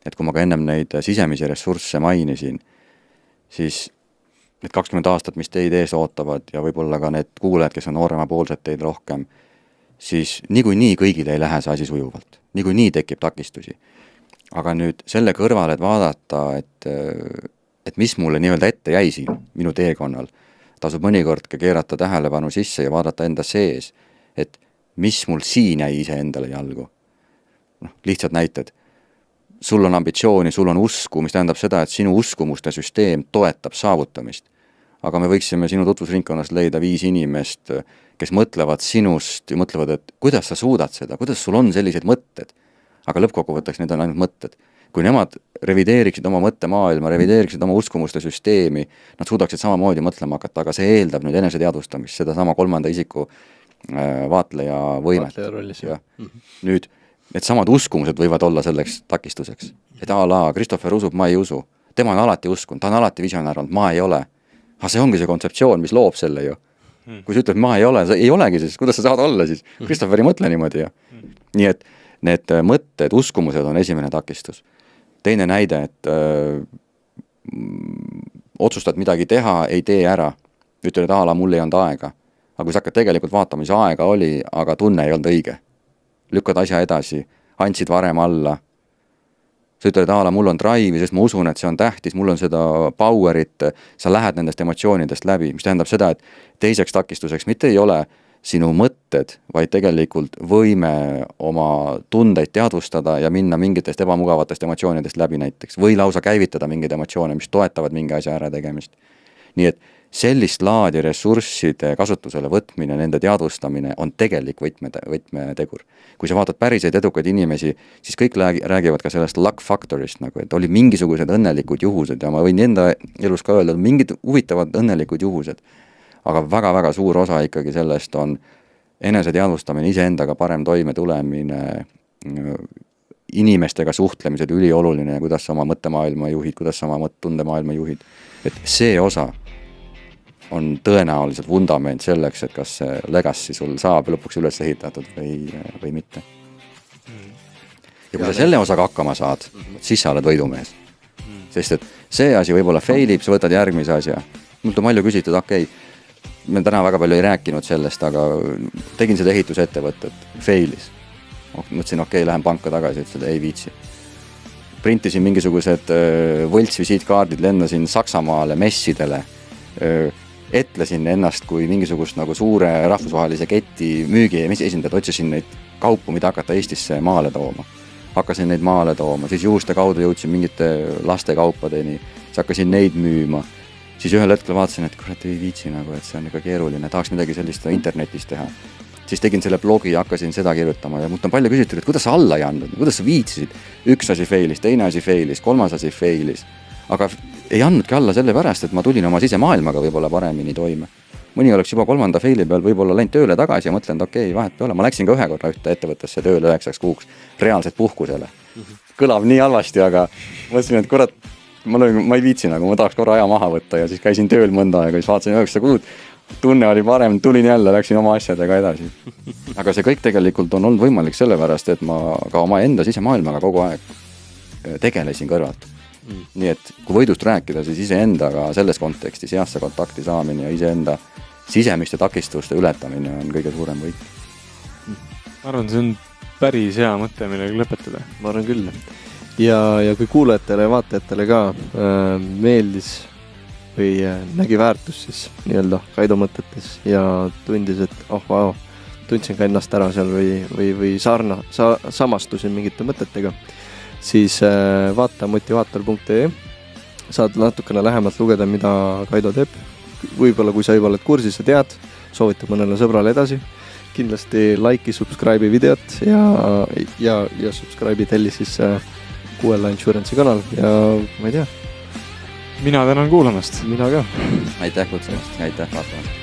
Et kui ma ka ennem neid sisemisi ressursse mainisin, siis need 20 aastat, mis teid ees ootavad ja võib-olla ka need kuulajad, kes on nooremapoolsed teid rohkem, siis niikuinii kõigil ei lähe see asi sujuvalt. Niikuinii tekib takistusi. Aga nüüd selle kõrval, et vaadata, et mis mulle nii-öelda ette jäi siin minu teekonnal, tasub mõnikord ka keerata tähelepanu sisse ja vaadata enda sees, et mis mul siin jäi ise endale jalgu. Lihtsalt näited. Sul on ambitsiooni, sul on usku, mis tähendab seda, et sinu uskumuste süsteem toetab saavutamist. Aga me võiksime sinu tutvusringkonnast leida 5 inimest, kes mõtlevad sinust ja mõtlevad, et kuidas sa suudad seda, kuidas sul on sellised mõtted. Aga lõppkokkuvõtteks need on ainult mõtted. Kui nemad revideeriksid oma mõttemaailma, revideeriksid oma uskumuste süsteemi, nad suudaksid samamoodi mõtlema hakata, aga see eeldab nüüd eneseteadvustamist, seda sama 3. isiku vaatleja võimet. Nüüd, need samad uskumused võivad olla selleks takistuseks. Et Christopher usub, ma ei usu. Tema on alati uskunud, ta on alati visionär olnud, ma ei ole. Aga see ongi see kontseptsioon, mis loob selle ju. kui sa ütled, ma ei ole, sa ei olegi siis, kuidas sa saad olla siis? Christopher ei mõtle niimoodi ju. Nii et need mõtted, uskumused on esimene takistus. Teine näide, et otsustad midagi teha, ei tee ära. Ütled, et mul ei olnud aega. Aga kui sa hakkad tegelikult vaatama, mis aega oli, aga tunne ei olnud õige. Lükkad asja edasi, andsid varem alla. Sa ütled, et mul on drive, sest ma usun, et see on tähtis, mul on seda powerit, sa lähed nendest emotsioonidest läbi, mis tähendab seda, et teiseks takistuseks mitte ei ole sinu mõtted, vaid tegelikult võime oma tundeid teadvustada ja minna mingitest ebamugavatest emotsioonidest läbi näiteks, või lausa käivitada mingeid emotsioone, mis toetavad mingi asja ära tegemist. Nii et sellist laadi ressursside kasutusele võtmine, nende teadvustamine on tegelik võtmetegur. Kui sa vaatad päriseid edukaid inimesi, siis kõik räägivad ka sellest luck factorist, nagu, et oli mingisugused õnnelikud juhused ja ma võin enda elus ka öelda, mingid huvitavad õnnelikud juhused. Aga väga-väga suur osa ikkagi sellest on enese teadvustamine, iseendaga parem toime tulemine, inimestega suhtlemised ülioluline ja kuidas sa oma mõttemaailma juhid, kuidas sa oma tundemaailma juhid. Et see osa on tõenäoliselt vundament selleks, et kas see legacy sul saab lõpuks üles ehitatud või mitte. Ja kui sa selle osaga hakkama saad, siis sa oled võidumees. Sest et see asi võib-olla failib, sa võtad järgmise asja. Mult on palju küsitud, me täna väga palju ei rääkinud sellest, aga tegin seda ehitusettevõtet, failis. Mõtlesin, lähen panka tagasi, ütlesin, ei viitsi. Printisin mingisugused võltsvisiitkaardid, lendasin Saksamaale, messidele, etlesin ennast kui mingisugust nagu suure rahvusvahelise keti müügi esindajad, otsisin neid kaupu, mida hakata Eestisse maale tooma. Hakkasin neid maale tooma, siis juhuste kaudu jõudsin mingite laste kaupadeni, siis hakkasin neid müüma. Siis ühel hetkel vaatasin, et kurat ei viitsi nagu, et see on ikka keeruline, tahaks midagi sellist internetis teha. Siis tegin selle blogi ja hakkasin seda kirjutama ja mult on palju küsitud, et kuidas sa alla ei andnud, kuidas sa viitsisid. Üks asi failis, teine asi failis, kolmas asi failis. Aga ei andnudki alla selle pärast, et ma tulin oma sisemaailmaga võib-olla paremini toime. Mõni oleks juba 3. faili peal võib-olla läinud tööle tagasi ja mõtlen, et vahet ei ole. Ma läksin ka ühe korra ühte ettevõttesse tööle 9 kuuks reaalselt puhkusele. Kõlab nii halvasti, aga mõtlesin, et kurat, ma ei viitsi nagu, ma tahaks korra aja maha võtta ja siis käisin tööl mõnda aega, siis vaatasin 9 kuud, tunne oli parem, tulin jälle, läksin oma asjadega edasi. Aga see kõik tegelikult on olnud võimalik sellepärast, et ma ka oma enda sisemaailmaga kogu aeg tegelesin kõrvalt. Nii et kui võidust rääkida, siis iseendaga selles kontekstis heasse kontakti saamine ja iseenda sisemiste takistuste ületamine on kõige suurem võit.
Ma arvan, see on päris hea mõte, millega lõpetada.
Ma arvan küll. Ja kui kuulajatele ja vaatajatele ka meeldis või nägi väärtus siis nii-öelda Kaido mõtetes ja tundis, et tundsin ka ennast ära seal või samastusin mingite mõtetega, siis vaata motivaator.ee, saad natukene lähemalt lugeda, mida Kaido teeb. Võib-olla kui sa juba oled kursis ja tead, soovitab mõnele sõbrale edasi. Kindlasti like'i, subscribe'i videot ja subscribe'i telli siis QL Insurance'i kanal ja ma ei tea.
Mina tänan kuulamast.
Mina ka.
Aitäh kutsumast, aitäh vaatamast.